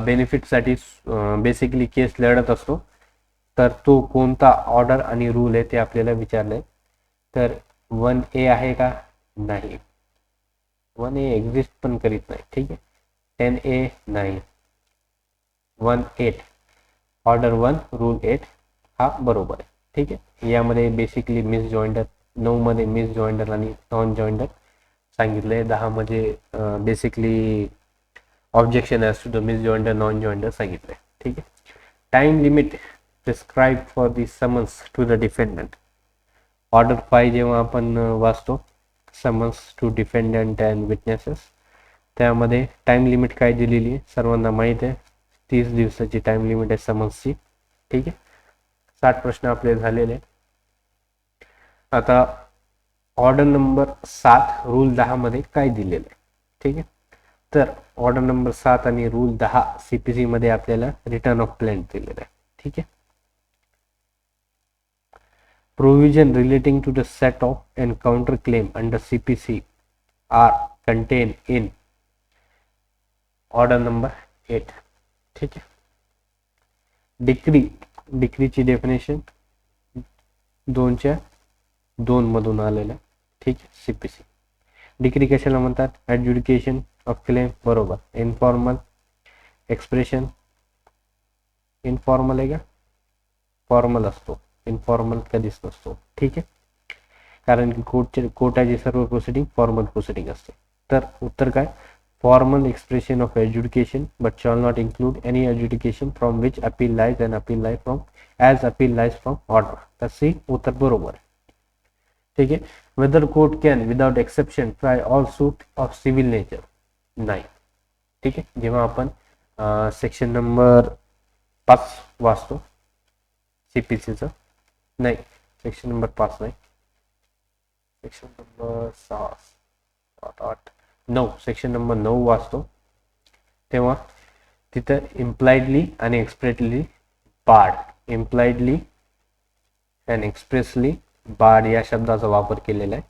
बेनिफिटसाठी बेसिकली केस लढत असतो. तर तो कोणता ऑर्डर आणि रूल आहे ते आपल्याला विचारलंय. तर 1A आहे का, नाही 1A एक्झिस्ट पण करीत नाही. ठीक आहे 10A नाही, 1-8 ऑर्डर 1 रूल 8 हा बरोबर आहे. ठीक आहे यामध्ये बेसिकली मिस जॉइंडर, 9 मध्ये मिस जॉइंडर आणि नॉन जॉइंडर सांगितलंय, 10 मध्ये basically objection as to the misjoinder non joinder सांगितलंय. ठीक आहे. Time limit prescribe for the summons to the defendant. Order 5 जेव्हा आपण वाचतो summons to defendant and witnesses, त्यामध्ये टाइम लिमिट काय दिलेली आहे सर्वांना माहित आहे, 30 दिवसाची टाइम लिमिट आहे समन्सची. ठीक आहे 60 प्रश्न आपले झालेले. आता ऑर्डर नंबर 7 रूल 10 मध्ये काय दिलेलं आहे. ठीक आहे तर ऑर्डर नंबर 7 आणि रूल 10 CPC मध्ये आपल्याला रिटर्न ऑफ क्लेम दिलेलं आहे. ठीक आहे. Provision relating to the set off and counter claim under CPC are contain in order number 8. ठीक आहे. डिक्रीची डेफिनेशन 2 मधून आलेलं. ठीक आहे CPC. डिक्री कशाला म्हणतात, ॲडज्युडिकेशन ऑफ क्लेम बरोबर. इन्फॉर्मल एक्सप्रेशन, इन्फॉर्मल आहे का, फॉर्मल असतो, इन्फॉर्मल कधीच नसतो. ठीक आहे कारण की कोर्टाची सर्व प्रोसिडिंग फॉर्मल प्रोसिडिंग असते. तर उत्तर काय, formal expression of adjudication but shall not include any adjudication from which appeal lies and appeal lies from as appeal lies from order. तर C उत्तर बरोबर. ठीक आहे. whether court can without exception try all suit of civil nature. नाही. ठीक आहे जेव्हा आपण सेक्शन नंबर 5 वाचतो सीपीसीचं, नाही सेक्शन नंबर 5 नाही, सेक्शन नंबर 6 7 8 9, सेक्शन नंबर 9 वाचतो तेव्हा तिथं इम्प्लाइडली आणि expressly barred, impliedly and expressly barred या शब्दाचा वापर केलेला आहे.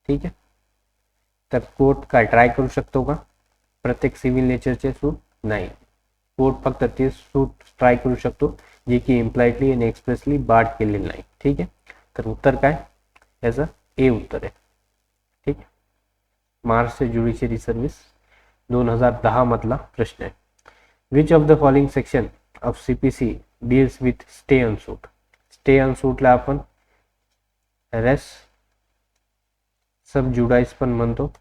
ठीक आहे, तर कोर्ट काय ट्राय करू शकतो का प्रत्येक सिव्हिल नेचरचे सूट? नाही, कोर्ट फक्त ते सूट ट्राय करू शकतो जे की इम्प्लाइडली आणि एक्सप्रेसली बार्ड केलेलं नाही. ठीक आहे, तर उत्तर काय याचं ए उत्तर आहे. ठीक आहे, महाराष्ट्र ज्युडिशियरी सर्व्हिस 2010 मधला प्रश्न आहे. Which of the following section of CPC deals with stay on suit? Stay on सूटला आपण रेस सब जुडाइस पण म्हणतो.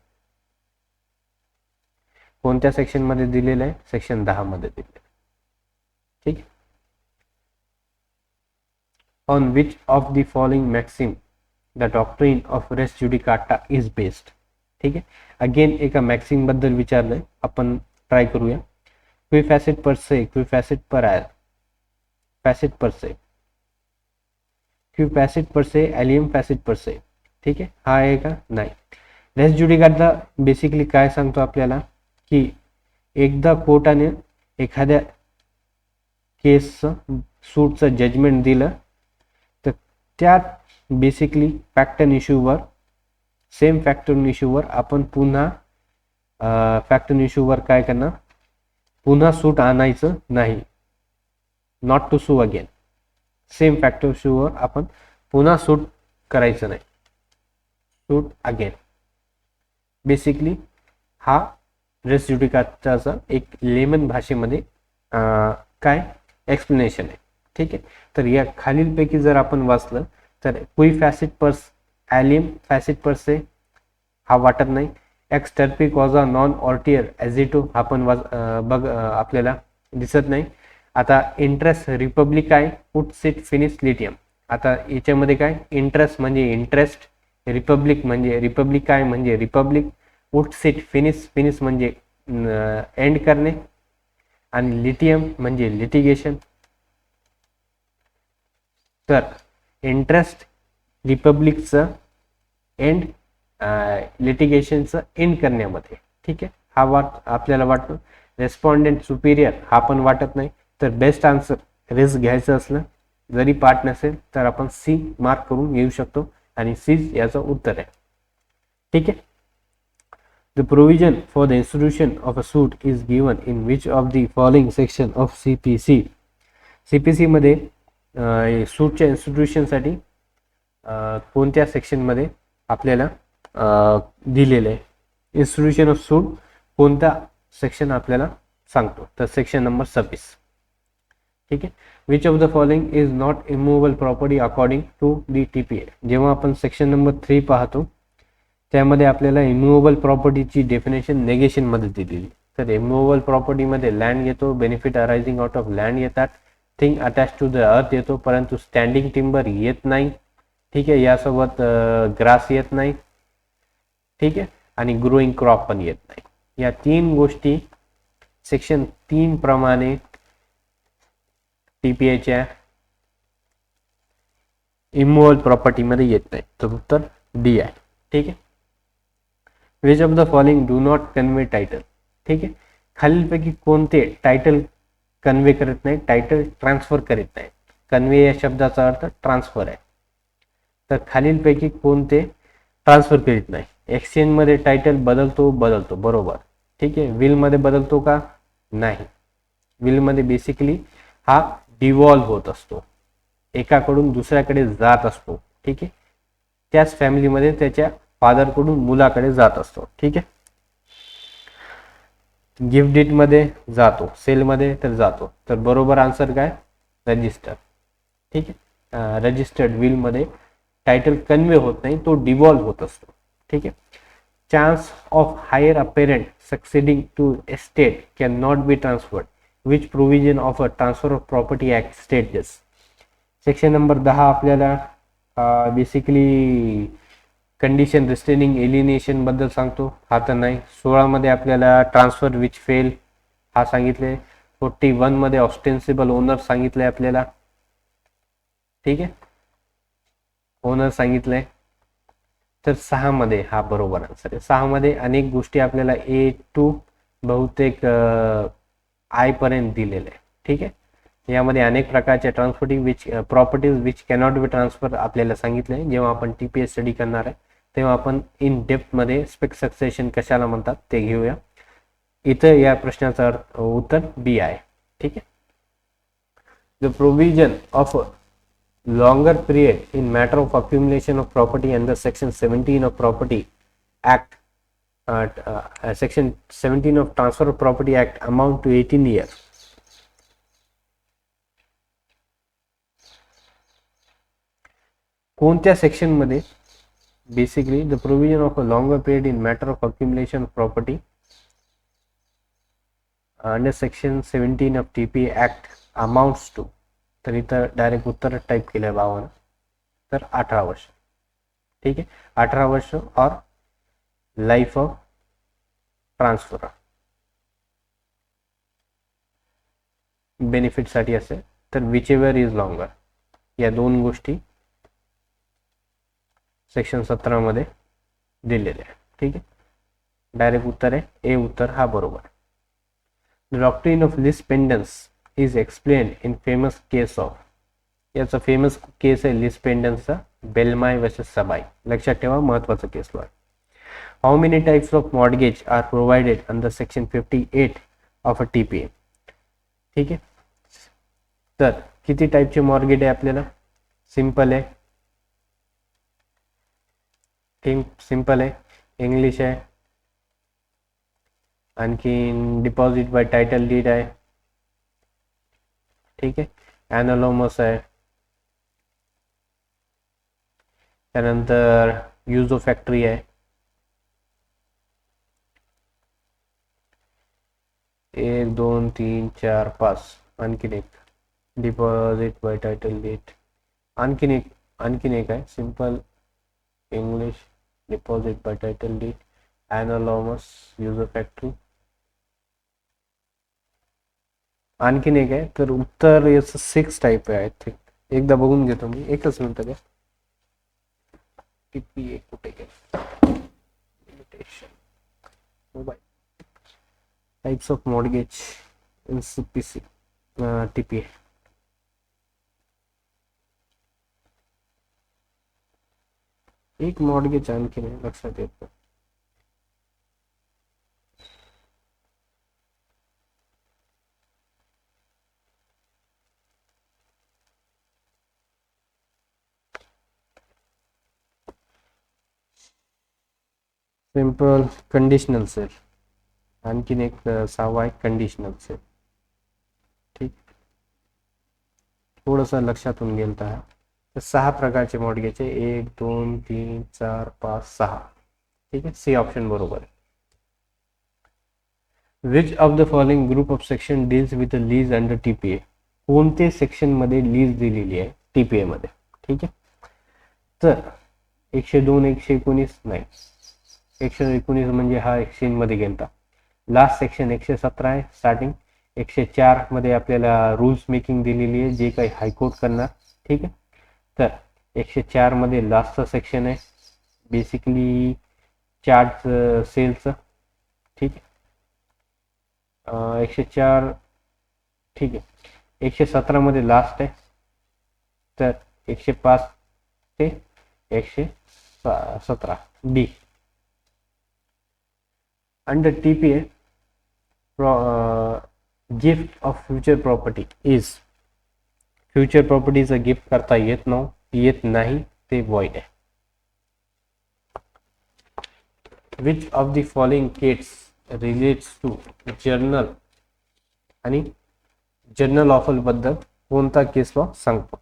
कोणत्या सेक्शन मध्ये दिलेलं आहे? सेक्शन 10 मध्ये दिलेलं आहे. ठीक, on which of the following maxim the doctrine of res judicata is based? ठीक आहे, अगेन एका मॅक्सिम बद्दल विचारलंय, आपण ट्राय करूया. क्वी facit per se, qui facit per I, facit per se, qui facit per se, alium facit per se. ठीक आहे, हा आहे का? नाही. रेस जुडिकाटा बेसिकली काय सांगतो आपल्याला की एकदा कोर्टाने एखाद्या केसचं सूटचं जजमेंट दिलं तर त्यात बेसिकली फॅक्टन इश्यूवर, सेम फॅक्टन इश्यूवर आपण पुन्हा फॅक्टन इश्यूवर काय करणार, पुन्हा सूट आणायचं नाही. नॉट टू सू अगेन, सेम फॅक्टर इश्यूवर आपण पुन्हा सूट करायचं नाही, सूट अगेन. बेसिकली हा रेस जुडिकाटाचा एक लेमन भाषेमध्ये काय एक्सप्लेनेशन आहे. ठीक आहे, तर या खालीलपैकी जर आपण वाचलं तर क्वी facet purse, allium facit per से हा वाटत नाही. एक्स टर्पी कॉझा नॉन ऑर्टियर ॲझिटो हा पण आपल्याला दिसत नाही. आता इंटरेस्ट रिपब्लिक आहे, उट सीट फिनिश लिथियम. आता याच्यामध्ये काय, इंटरेस्ट म्हणजे इंटरेस्ट, रिपब्लिक म्हणजे रिपब्लिक काय म्हणजे रिपब्लिक, उट सीट फिनिश, फिनिश म्हणजे एंड करणे, आणि लिथियम म्हणजे लिटिगेशन. तर इंटरेस्ट रिपब्लिकचं एंड, लिटिगेशनचं एंड करण्यामध्ये. ठीक आहे, हा आपल्याला वाटतो. रेस्पॉन्डेंट सुपिरियर हा पण वाटत नाही. तर बेस्ट आन्सर रिस्क घ्यायचं असलं जरी पार्ट नसेल तर आपण सी मार्क करून घेऊ शकतो आणि सी याचं उत्तर आहे. ठीक आहे, the provision for the institution of a suit is given in which of the following section of CPC? CPC मध्ये सूटच्या इन्स्टिट्यूशनसाठी कोणत्या सेक्शनमध्ये आपल्याला दिलेलं आहे? इन्स्टिट्यूशन ऑफ सूट कोणता सेक्शन आपल्याला सांगतो? तर सेक्शन नंबर 26. ठीक आहे, which of the following is not immovable property according to the TPA? जेव्हा आपण सेक्शन नंबर 3 पाहतो त्यामध्ये आपल्याला इमूव्हेबल प्रॉपर्टीची डेफिनेशन नेगेशन मध्ये दिलेली. तर इमूव्हेबल प्रॉपर्टीमध्ये लँड येतो, benefit arising out of land येतात, thing attach to the earth येतो, परंतु स्टँडिंग टिंबर येत नाही. ठीक आहे, यासोबत ग्रास येत नाही. ठीक आहे, आणि ग्रोईंग क्रॉप पण येत नाही. या 3 गोष्टी सेक्शन 3 प्रमाणे टीपीएच्या इमूव्हेबल प्रॉपर्टीमध्ये येत नाही. तर उत्तर डी आहे. ठीक आहे, which of the following do not convey title? ठीक आहे, खालीलपैकी कोणते टायटल कन्वे करत नाही, टायटल ट्रान्सफर करत नाही? कन्वे या शब्दाचा अर्थ ट्रान्सफर आहे. तर खालीलपैकी कोणते ट्रान्सफर करीत नाही? एक्सचेंज मध्ये टायटल बदलतो, बरोबर. ठीक आहे, विल मध्ये बदलतो का? नाही. विल मध्ये बेसिकली हा डिव्हॉल्व होत असतो, एकाकडून दुसऱ्याकडे जात असतो. ठीक आहे, त्याच फॅमिलीमध्ये त्याच्या फादरकडून मुलाकडे जात असतो. ठीक आहे, गिफ्ट डीड मध्ये जातो, सेल मध्ये तर जातो. तर बरोबर आन्सर काय? रजिस्टर. ठीक आहे, रजिस्टर्ड विल मध्ये टायटल कन्वे होत नाही, तो डिव्हॉल्व होत असतो. ठीक आहे, chance of heir apparent succeeding to estate can not be transferred. Which provision of a transfer of property act state this? Section number 10 आपल्याला बेसिकली कंडिशन रिस्ट्रेनिंग एलिनेशन बद्दल सांगतो, हा तर नाही. 16 मध्ये आपल्याला ट्रान्सफर विच फेल हा सांगितले. 41 मध्ये ऑस्टेन्सिबल ओनर सांगितले आपल्याला. ठीक आहे, ओनर सांगितलंय. तर 6 मध्ये हा बरोबर आन्सर आहे. 6 मध्ये अनेक गोष्टी आपल्याला ए टू बहुतेक आय पर्यंत दिलेले आहे. ठीक आहे, यामध्ये अनेक प्रकारच्या transporting which properties which cannot be transfer आपल्याला सांगितले. जेव्हा आपण टीपीएस स्टडी करणार आहे तेव्हा आपण इन डेप्थ मध्ये स्पेक सक्सेशन कशाला म्हणतात ते घेऊया. इथं या प्रश्नाचं उत्तर बी आहे. ठीक आहे, the provision of longer period in matter of accumulation of property under section 17 of property act section 17 of transfer of property act amount to 18 years. कोणत्या सेक्शन मध्ये basically the provision of a longer period in matter of accumulation of property under section 17 of TP act amounts to. तर इथं डायरेक्ट उत्तर टाईप केलं आहे भावानं. तर 18 वर्ष. ठीक आहे, 18 वर्ष और लाईफ ऑफ ट्रान्सफर बेनिफिटसाठी असेल तर विच एव्हर इज लॉंगर. या दोन गोष्टी सेक्शन 17 मध्ये दिलेल्या आहे. ठीक आहे, डायरेक्ट उत्तर आहे ए उत्तर हा बरोबर. The doctrine of lis pendens is explained in famous case of. याचा फेमस केस आहे लिस्ट पेंडन्सचा, बेलमाय वर्सेस सबाई. लक्षात ठेवा, महत्वाचा केस लॉ आहे. How many types of mortgage are provided under section 58 of a TPA. ठीक आहे, तर किती टाईपचे मॉर्गेज आहे आपल्याला. सिंपल आहे, सिंपल आहे, इंग्लिश आहे, आणखी डिपॉझिट बाय टायटल डीड आहे. ठीक आहे, ॲनोलोमस आहे, त्यानंतर यूज ऑफ फॅक्टरी आहे, 1 2 3 4 5, आणखीन एक डिपॉझिट बाय टायटल डीड, आणखीन एक आहे simple English, deposit by title deed, anomalous, use of factory, आणखीन एक आहे. तर उत्तर याचं 6 टाईप आहे. आय थिंक एकदा बघून घेतो मी, एकच मिनिट द्या. टीपीए कुठे गेला, limitation mobile, types of mortgage in CPC TPA. एक मॉर्गेज आणखी नाही लक्षात येत. सिंपल कंडिशनल सेल, आणखीन एक 6वा आहे कंडिशनल सेल. ठीक, थोडंसं लक्षातून गेलं तर 6 प्रकारचे मॉर्गेज आहे. 1 2 3 4 5 6. ठीक आहे, सी ऑप्शन बरोबर आहे. Which of the following group of section deals with a lease under TPA. कोणते सेक्शन मध्ये लीज दिलेली आहे टीपीए मध्ये. ठीक आहे, तर 102 119 नाही, 119 म्हणजे हा एक्सचेंज मध्ये गेलता. लास्ट सेक्शन 117 आहे स्टार्टिंग. 104 मध्ये आपल्याला रूल्स मेकिंग दिलेली आहे, जे काही हायकोर्ट करणार. ठीक आहे, तर 104 मध्ये लास्टचं सेक्शन आहे बेसिकली चार्ज सेलचं. ठीक आहे, 104. ठीक आहे, 117 मध्ये लास्ट आहे. तर 105 ते 117 D. Under TPA, gift of future property is. Future प्रॉपर्टीचं गिफ्ट करता येत नाही, ते void आहे. Which of the following case relates to journal आणि जर्नल ऑफर बद्दल कोणता केस लॉ सांगतो.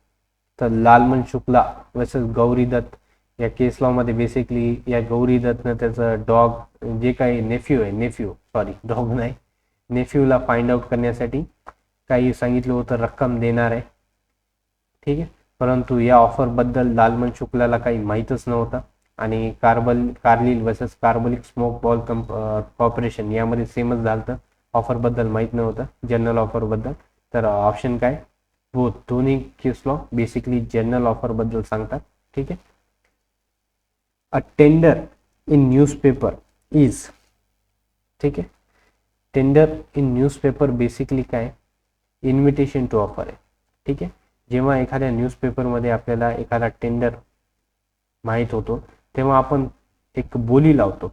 तर लालमन शुक्ला वर्सेस गौरी दत्त या केस लॉ मध्ये बेसिकली या गौरी दत्तनं त्याचं डॉग जे काही डॉग नाही, नेफ्यूला फाइंड आउट करण्यासाठी काही सांगितलं होतं रक्कम देणार आहे. ठीक आहे, परंतु या ऑफर बद्दल लालमन शुक्लाला काही माहीतच नव्हतं. आणि Carlill versus carbolic smoke ball corporation यामध्ये सेमच झालं. ऑफर बद्दल माहित नव्हतं, जनरल ऑफर बद्दल, तर ऑप्शन काय, बोथ, दोन्ही केस लॉ बेसिकली जनरल ऑफर बद्दल सांगतात. ठीक आहे. A tender in newspaper is, ठीक आहे, टेंडर इन न्यूजपेपर बेसिकली काय, इन्व्हिटेशन टू ऑफर आहे. ठीक आहे. जेव्हा एखाद्या न्यूजपेपरमध्ये आपल्याला एखादा टेंडर माहीत होतो तेव्हा आपण एक बोली लावतो,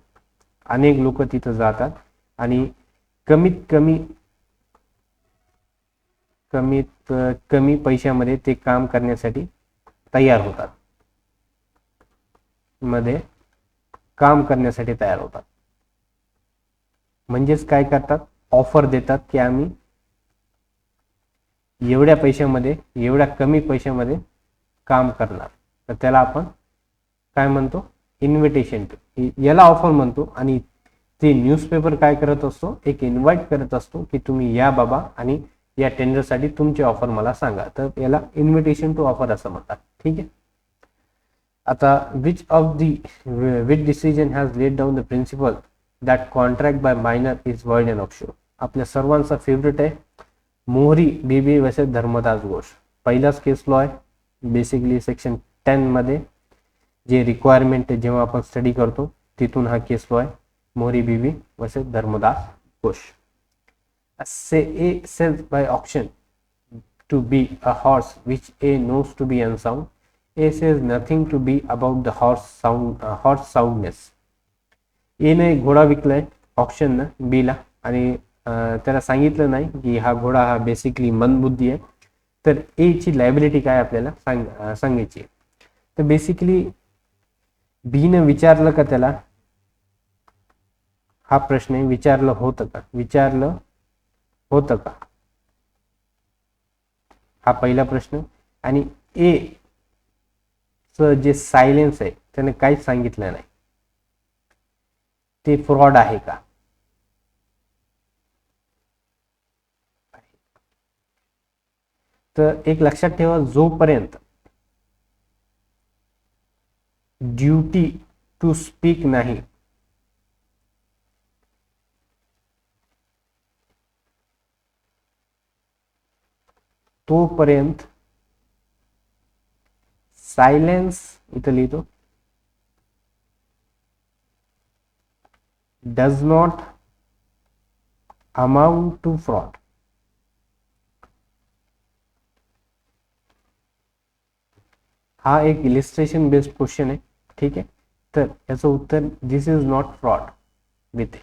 अनेक लोक तिथं जातात आणि कमीत कमी पैशामध्ये ते काम करण्यासाठी तयार होतात, म्हणजेच काय करतात, ऑफर देतात की आम्ही एवढ्या पैशामध्ये, एवढ्या कमी पैशामध्ये काम करणार. तर त्याला आपण काय म्हणतो, इन्व्हिटेशन टू, याला ऑफर म्हणतो. आणि ते न्यूजपेपर काय करत असतो, एक इन्व्हाइट करत असतो की तुम्ही या बाबा आणि या टेंडरसाठी तुमची ऑफर मला सांगा. तर याला इन्व्हिटेशन टू ऑफर असं म्हणतात. ठीक आहे. आता which decision has laid down the principle that contract by minor is void and offshore. आपल्या सर्वांचा फेवरेट आहे मोहरी बीबी वर्सेस धर्मदास घोष. पहिलाच केस लॉ आहे बेसिकली सेक्शन 10 मध्ये, जे रिक्वायरमेंट आहे जेव्हा आपण स्टडी करतो तिथून हा केस लॉ आहे, Mohori Bibee versus Dharmodas Ghose. A sells by auction to be a horse which A knows to be unsound. A says nothing to be about the horse soundness. A ने घोडा विकलाय ऑप्शन ना बी ला आणि त्याला सांगितलं नाही की हा घोडा हा बेसिकली मंदबुद्धी आहे. तर ए ची लायबिलिटी काय आपल्याला सांगायची. तर बेसिकली बी ने विचारलं का त्याला, हा प्रश्न आहे, विचारलं होतं का, हा पहिला प्रश्न. आणि ए च जे सायलेन्स आहे त्याने काहीच सांगितलं नाही, ते फ्रॉड आहे का. तर एक लक्षात ठेवा, जोपर्यंत ड्युटी टू स्पीक नाही, तोपर्यंत सायलेन्स, इथं लिहितो, does not amount to fraud. हा एक इलिस्ट्रेशन बेस्ड क्वेश्चन आहे. ठीक आहे. तर याचं उत्तर दिस इज नॉट फ्रॉड विथ.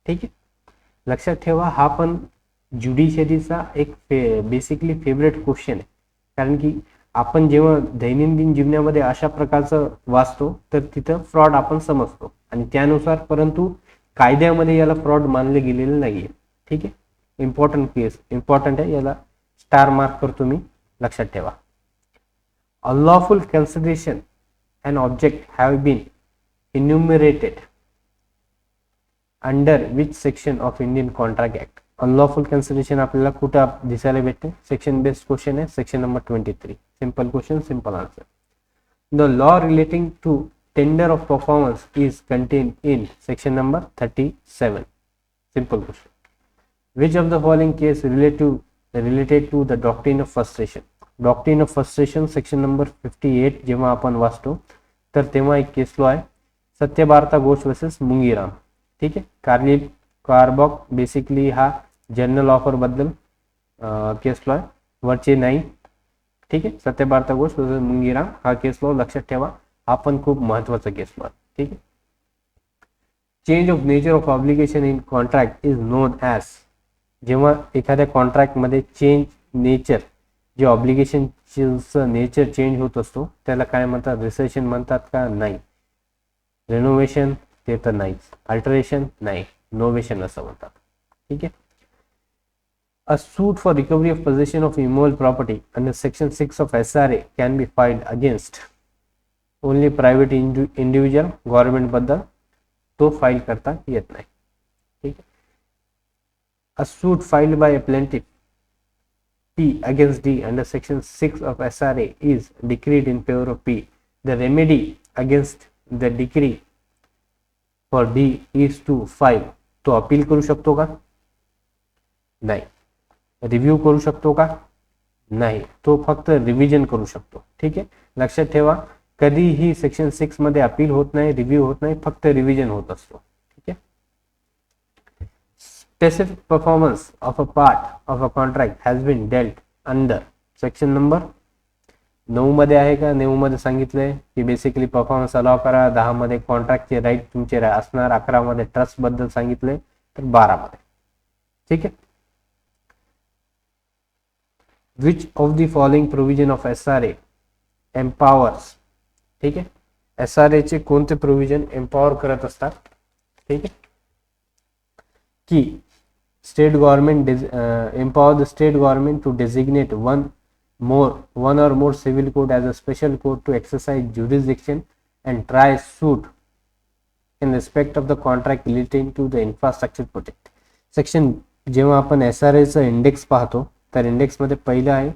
ठीक आहे. लक्षात ठेवा, हा पण ज्युडिशरीचा एक बेसिकली फेवरेट क्वेश्चन आहे, कारण की आपण जेव्हा दैनंदिन जीवनामध्ये अशा प्रकारचं वाचतो तर तिथं फ्रॉड आपण समजतो आणि त्यानुसार, परंतु कायद्यामध्ये याला फ्रॉड मानले गेलेले नाहीये. ठीक आहे. इम्पॉर्टंट आहे, याला स्टार मार्क करतो मी, लक्षात ठेवा. Unlawful consideration and object have been enumerated under which section of Indian Contract Act. Unlawful consideration आपल्याला कुठं दिसायला भेटते, सेक्शन बेस्ड क्वेश्चन आहे, section number 23. Simple question, simple answer. The law relating to tender of performance is contained in section number 37. Simple question. Which of the following case related to the doctrine of frustration? Doctrine of frustration section number 58 जेव्हा आपण वाचतो तर तेव्हा एक केस लॉ आहे, सत्यभारता घोष वर्सेस मुंगीराम. ठीक आहे. कार्लिल कार्बॉक बेसिकली हा जनरल ऑफर बद्दल केस लॉ आहे, वरचे नाही. ठीक आहे. सत्यभारता घोष वर्सेस मुंगीराम हा केस लॉ लक्षात ठेवा, हा पण खूप महत्वाचा केस लॉ आहे. ठीक आहे. Change of nature of obligation in contract is non as, जेव्हा एखाद्या कॉन्ट्रॅक्ट मध्ये चेंज नेचर, जे ऑब्लिगेशनचं नेचर चेंज होत असतो त्याला काय म्हणतात, रिसेशन म्हणतात का, नाही. रेनोव्हेशन ते तर नाहीच, अल्टरेशन नाही, नोव्हेशन असं म्हणतात. ठीक आहे. A suit for recovery of possession of immoral property under section 6 of SRA can be filed against only private individual. Government बद्दल तो फाईल करता येत नाही. ठीक आहे. A suit filed by a plaintiff P against D under section 6 of SRA is decreed in favor of P. The remedy against the decree for D is to file. तो अपील करू शकतो का, नाही. रिव्ह्यू करू शकतो का? नाही, तो फक्त रिव्हिजन करू शकतो. ठीक आहे, लक्षात ठेवा, कधीही सेक्शन 6 मध्ये अपील होत नाही, रिव्ह्यू होत नाही, फक्त रिव्हिजन होत असतो. ठीक आहे. Specific performance of a part of a contract has been dealt under section number 9 मध्ये आहे का? 9 मध्ये सांगितलंय की बेसिकली परफॉर्मन्स अलाव करा. 10 मध्ये कॉन्ट्रॅक्टचे राईट तुमचे असणार. 11 मध्ये ट्रस्ट बद्दल सांगितलंय, तर 12 मध्ये. ठीक आहे. Which of the following provision of SRA एम्पॉवर्स. ठीक आहे, SRA चे कोणते प्रोव्हिजन एम्पॉवर करत असतात? ठीक आहे, की state government empower the state government to designate one or more civil court as a special court to exercise jurisdiction and try suit in respect of the contract relating to the infrastructure project. Section जेव्हा आपण SRA चं इंडेक्स पाहतो, तर इंडेक्स मध्ये पहिलं आहे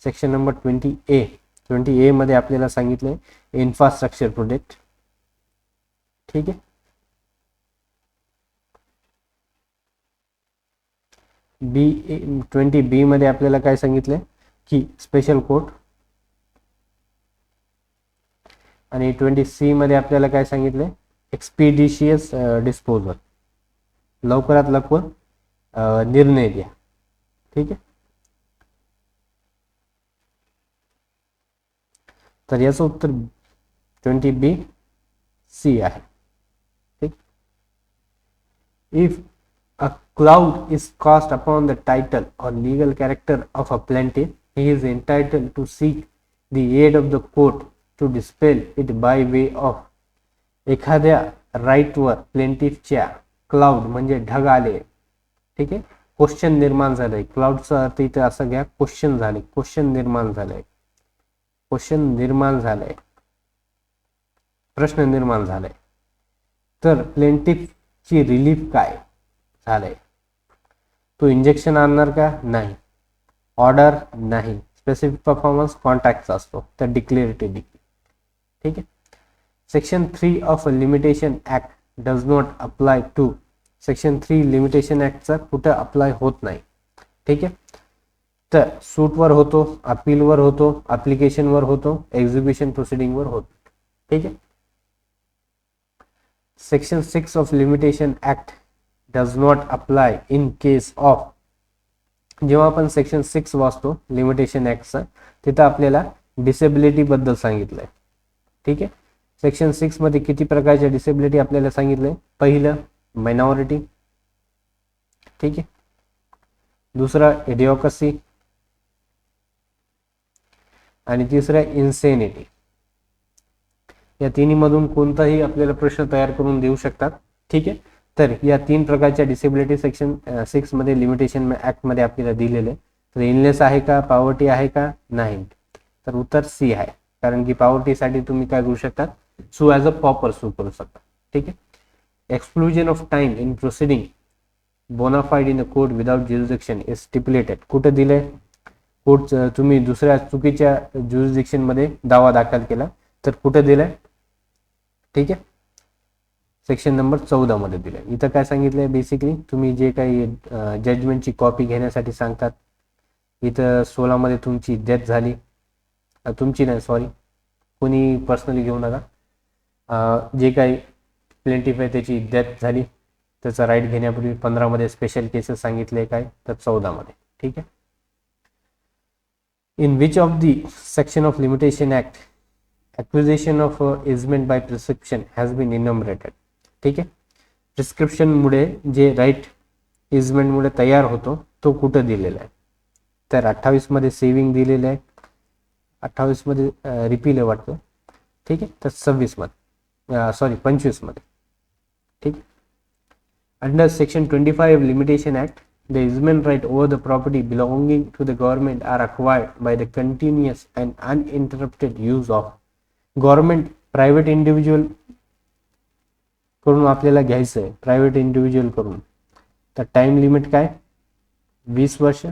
सेक्शन नंबर 20A मध्ये आपल्याला सांगितलंय इन्फ्रास्ट्रक्चर प्रोजेक्ट. ठीक आहे. 20B मध्ये आपल्याला काय सांगितलंय की स्पेशल कोर्ट, आणि 20C मध्ये आपल्याला काय सांगितलंय? एक्सपिडिशियस डिस्पोजल, लवकरात लवकर निर्णय द्या. ठीक आहे, तर याचं उत्तर 20B-C आहे. ठीक. If a cloud is cast upon the title or legal character of a plaintiff, he is entitled to seek the aid of the court to dispel it by way of. एखाद्या राईटवर प्लेंटिफच्या क्लाउड म्हणजे ढग आले. ठीक आहे, क्वेश्चन निर्माण झालंय. क्लाउडचा अर्थ इथे असं घ्या, क्वेश्चन झाले, क्वेश्चन निर्माण झालंय, प्रश्न निर्माण झालाय. तर प्लेंटिफची रिलीफ काय झालंय? तो इंजेक्शन आणणार का? नाही. ऑर्डर नाही. स्पेसिफिक परफॉर्मन्स कॉन्ट्रॅक्टचा असतो, तर डिक्लेरेटिव्ह डिग्री. ठीक आहे. Section 3 of limitation act does not apply to. Section 3 limitation ऍक्टचा कुठं अप्लाय होत नाही. ठीक आहे, तर सूटवर होतो, अपीलवर होतो, ऍप्लिकेशनवर होतो, एक्झिक्युशन प्रोसिडिंगवर होतो. ठीक आहे. Section 6 of limitation act does not apply in case of. जेव्हा आपण सेक्शन 6 वाचतो लिमिटेशन ऍक्टचा, तिथं आपल्याला डिसेबिलिटी बद्दल सांगितलंय. ठीक आहे, सेक्शन 6 मध्ये किती प्रकारच्या डिसेबिलिटी आपल्याला सांगितलंय? पहिलं मायनॉरिटी. ठीक आहे, दुसरं इडिओक्रेसी, आणि तिसरं इन्सेनिटी. या तिन्ही मधून कोणताही आपल्याला प्रश्न तयार करून देऊ शकतात. ठीक आहे, तर या 3 प्रकारच्या डिसेबिलिटी सेक्शन 6 मध्ये लिमिटेशन ऍक्ट मध्ये आपल्याला दिलेले. तर इलनेस आहे का? पॉवर्टी आहे का? नाही. तर उत्तर C आहे, कारण की पॉवर्टीसाठी तुम्ही काय करू शकता? सू ॲज अ प्रॉपर सू करू शकता. ठीक आहे. Exclusion of time in proceeding bonafide in a court without jurisdiction is stipulated. कुठं दिलंय? कोर्ट तुम्ही दुसऱ्या चुकीच्या ज्युरिडिक्शन मध्ये दावा दाखल केला, तर कुठं दिलंय? ठीक आहे, सेक्शन नंबर 14 मध्ये दिलंय. इथं काय सांगितलंय? बेसिकली तुम्ही जे काही जजमेंटची कॉपी घेण्यासाठी सांगतात, इथं 16 मध्ये तुमची डेथ झाली, तुमची नाही सॉरी, कोणी पर्सनली घेऊ नका, जे काही प्लेंटिफ आहे त्याची डेथ झाली, त्याचा राईट घेण्यापूर्वी 15 मध्ये स्पेशल केसेस सांगितले, काय तर 14 मध्ये. ठीक आहे. In which of the section of limitation act acquisition of easement by prescription has been enumerated. ठीक आहे, प्रिस्क्रिप्शन मुळे जे राईट इजमेंट मुळे तयार होतो तो कुठं दिलेला आहे? तर 28 मध्ये सेव्हिंग दिलेलं आहे, 28 मध्ये रिपील आहे वाटतं. ठीक आहे, तर 26 मध्ये सॉरी 25 मध्ये. ठीक. Under section 25 limitation act the easement right over the property belonging to the government are acquired by the continuous and uninterrupted use of. Government private individual कडून आपल्याला घ्यायचं आहे, प्रायव्हेट इंडिव्हिज्युअल कडून, तर टाइम लिमिट काय? 20 वर्ष,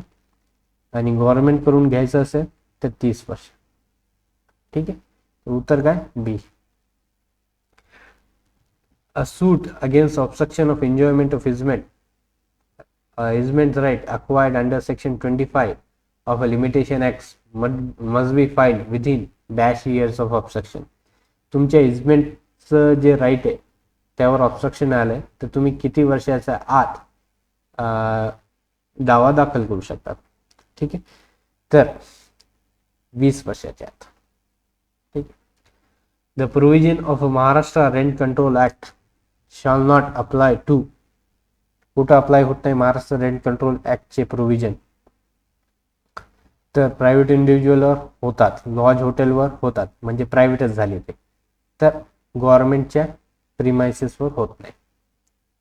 आणि गव्हर्नमेंट कडून घ्यायचं असेल तर 30 वर्ष. ठीक आहे, उत्तर काय? B. A suit against obstruction of enjoyment of easement easement right acquired under section 25 of a limitation acts must be filed within dash years of obstruction. तुमच्या इजमेंटचं जे राईट आहे त्यावर ऑब्स्ट्रक्शन आलंय तर तुम्ही किती वर्षाच्या आत दावा दाखल करू शकतात. ठीक आहे, तर 20 वर्षाच्या आत. ठीक आहे. The provision of Maharashtra rent control act shall not apply to, कुठं अप्लाय होत नाही महाराष्ट्र रेंट कंट्रोल ऍक्टचे प्रोव्हिजन, तर प्रायव्हेट इंडिव्हिज्युअलवर होतात, लॉज हॉटेलवर होतात, म्हणजे प्रायव्हेटच झाले ते, तर गव्हर्नमेंटच्या प्रिमाइसेसवर होत नाही.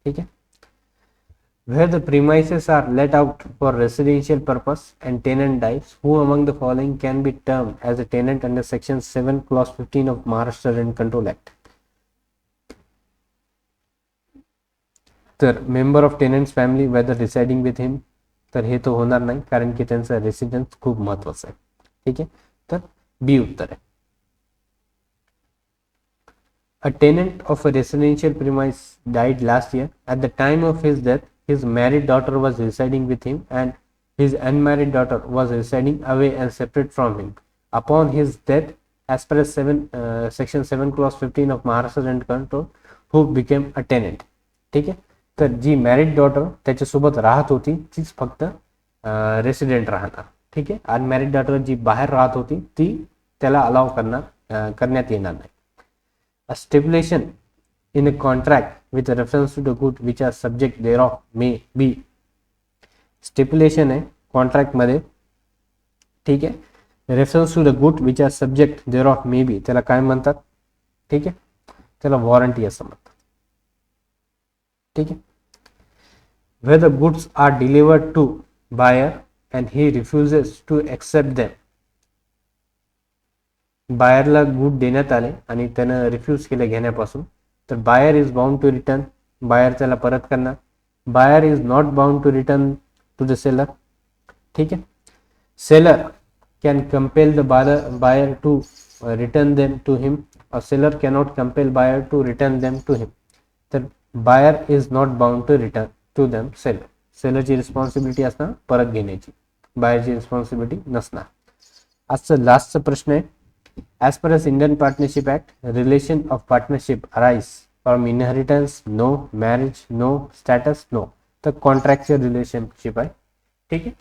ठीक आहे. Where the premises are let out for residential purpose and tenant dies, who among the following can be termed as a tenant under section 7 clause 15 of Maharashtra Rent Control Act? तर member of tenant's family whether residing with him, तर हे तो होणार नाही कारण की त्यांचा रेसिडेन्स खूप महत्वाचा आहे. ठीक आहे, तर बी उत्तर आहे. A tenant of a residential premise died last year. At the time of his death, his married daughter was residing with him and his unmarried daughter was residing away and separate from him. Upon his death, as per section 7 clause 15 of Maharashtra Rent Control, who became a tenant? ठीक आहे, तर जी मॅरिड डॉटर त्याच्यासोबत राहत होती तीच फक्त रेसिडेंट राहणार. ठीक आहे, अनमॅरिड डॉटर जी बाहेर राहत होती ती त्याला अलाव करण्यात येणार नाही. A stipulation in a contract with reference to the good which are subject thereof may be. Stipulation आहे कॉन्ट्रॅक्ट मध्ये. ठीक आहे, reference to the good which are subject thereof may be, त्याला काय म्हणतात? ठीक आहे, त्याला वॉरंटी असं म्हणतात. ठीक आहे. Where the goods are delivered to buyer and he refuses to accept them, बायरला गुड देण्यात आले आणि त्यानं रिफ्यूज केले घेण्यापासून, तर buyer is bound to return, buyer त्याला परत करणार. Buyer is not bound to return to the seller. ठीक आहे, seller can compel the buyer to return them to him, और seller cannot compel buyer to return them to him. तर buyer is not bound to return to them seller. सेलरची रिस्पॉन्सिबिलिटी असणार परत घेण्याची, बायरची रिस्पॉन्सिबिलिटी नसणार. आजचं लास्टचा प्रश्न आहे. As per as Indian Partnership Act, relation of partnership arise from inheritance, no. Marriage, no. Status, no. तर कॉन्ट्रॅक्च्युअल रिलेशनशिप आहे. ठीक आहे,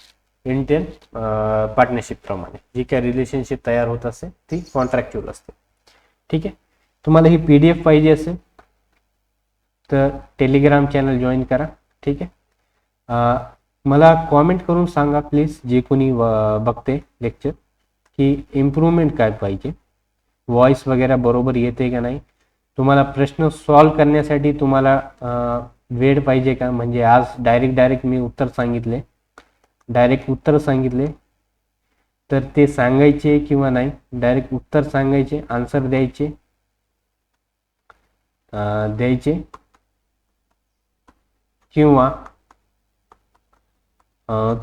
इंडियन पार्टनरशिप प्रमाणे जी काय रिलेशनशिप तयार होत असते ती कॉन्ट्रॅक्च्युअल असते. ठीक आहे, तुम्हाला ही PDF पाहिजे असेल तर टेलिग्राम चॅनल जॉईन करा. ठीक आहे, मला कॉमेंट करून सांगा प्लीज, जे कोणी बघते लेक्चर, की इम्प्रूव्हमेंट काय पाहिजे, व्हॉइस वगैरे बरोबर येते का नाही, तुम्हाला प्रश्न सॉल्व करण्यासाठी तुम्हाला वेळ पाहिजे का, म्हणजे आज डायरेक्ट मी उत्तर सांगितले, डायरेक्ट उत्तर सांगितले तर ते सांगायचे किंवा नाही, डायरेक्ट उत्तर सांगायचे, आन्सर द्यायचे किंवा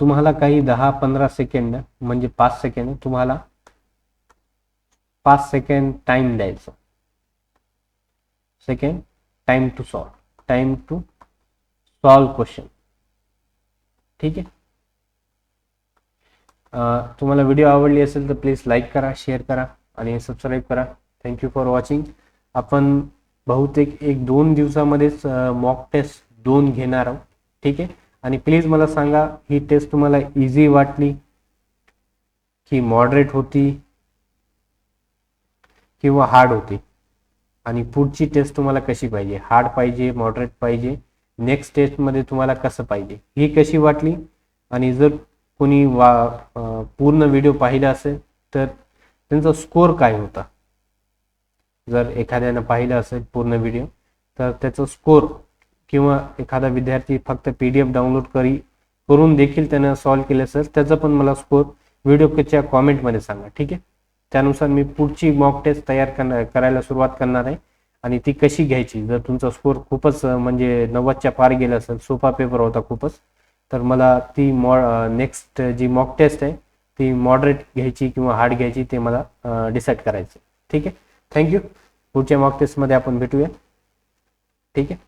तुम्हाला काही 10-15 सेकंड म्हणजे 5 सेकंड तुम्हाला 5 सेकंड टाइम द्यायचा. Second time to solve question. ठीक आहे, तुम्हाला व्हिडिओ आवडली असेल तर प्लीज लाईक करा, शेअर करा आणि सबस्क्राईब करा. Thank you for watching. आपण बहुतेक 1-2 दिवसामध्येच मॉक टेस्ट 2 घेणार आहोत. ठीक आहे, आणि प्लीज मला सांगा ही टेस्ट तुम्हाला इझी वाटली की मॉडरेट होती किंवा हार्ड होती, आणि पुढची टेस्ट तुम्हाला कशी पाहिजे, हार्ड पाहिजे, मॉडरेट पाहिजे, नेक्स्ट टेस्टमध्ये तुम्हाला कसं पाहिजे, ही कशी वाटली. आणि जर कोणी पूर्ण व्हिडिओ पाहिला असेल तर त्यांचा स्कोर काय होता, जर एखाद्यानं पाहिलं असेल पूर्ण व्हिडिओ तर त्याचा स्कोर, किंवा एखादा विद्यार्थी फक्त PDF डाउनलोड करून देखील त्यानं सॉल्व केलं असेल त्याचा पण मला स्कोर व्हिडिओच्या कॉमेंटमध्ये सांगा. ठीक आहे, त्यानुसार मी पुढची मॉक टेस्ट तयार करायला सुरुवात करणार आहे. आणि ती कशी घ्यायची, जर तुमचा स्कोर खूपच म्हणजे 90च्या पार गेला असेल, सोपा पेपर होता खूपच, तर मला ती नेक्स्ट जी मॉक टेस्ट आहे ती मॉडरेट घ्यायची किंवा हार्ड घ्यायची ते मला डिसाईड करायचं. ठीक आहे, थँक्यू. पुढच्या मॉक टेस्टमध्ये आपण भेटूया. ठीक आहे.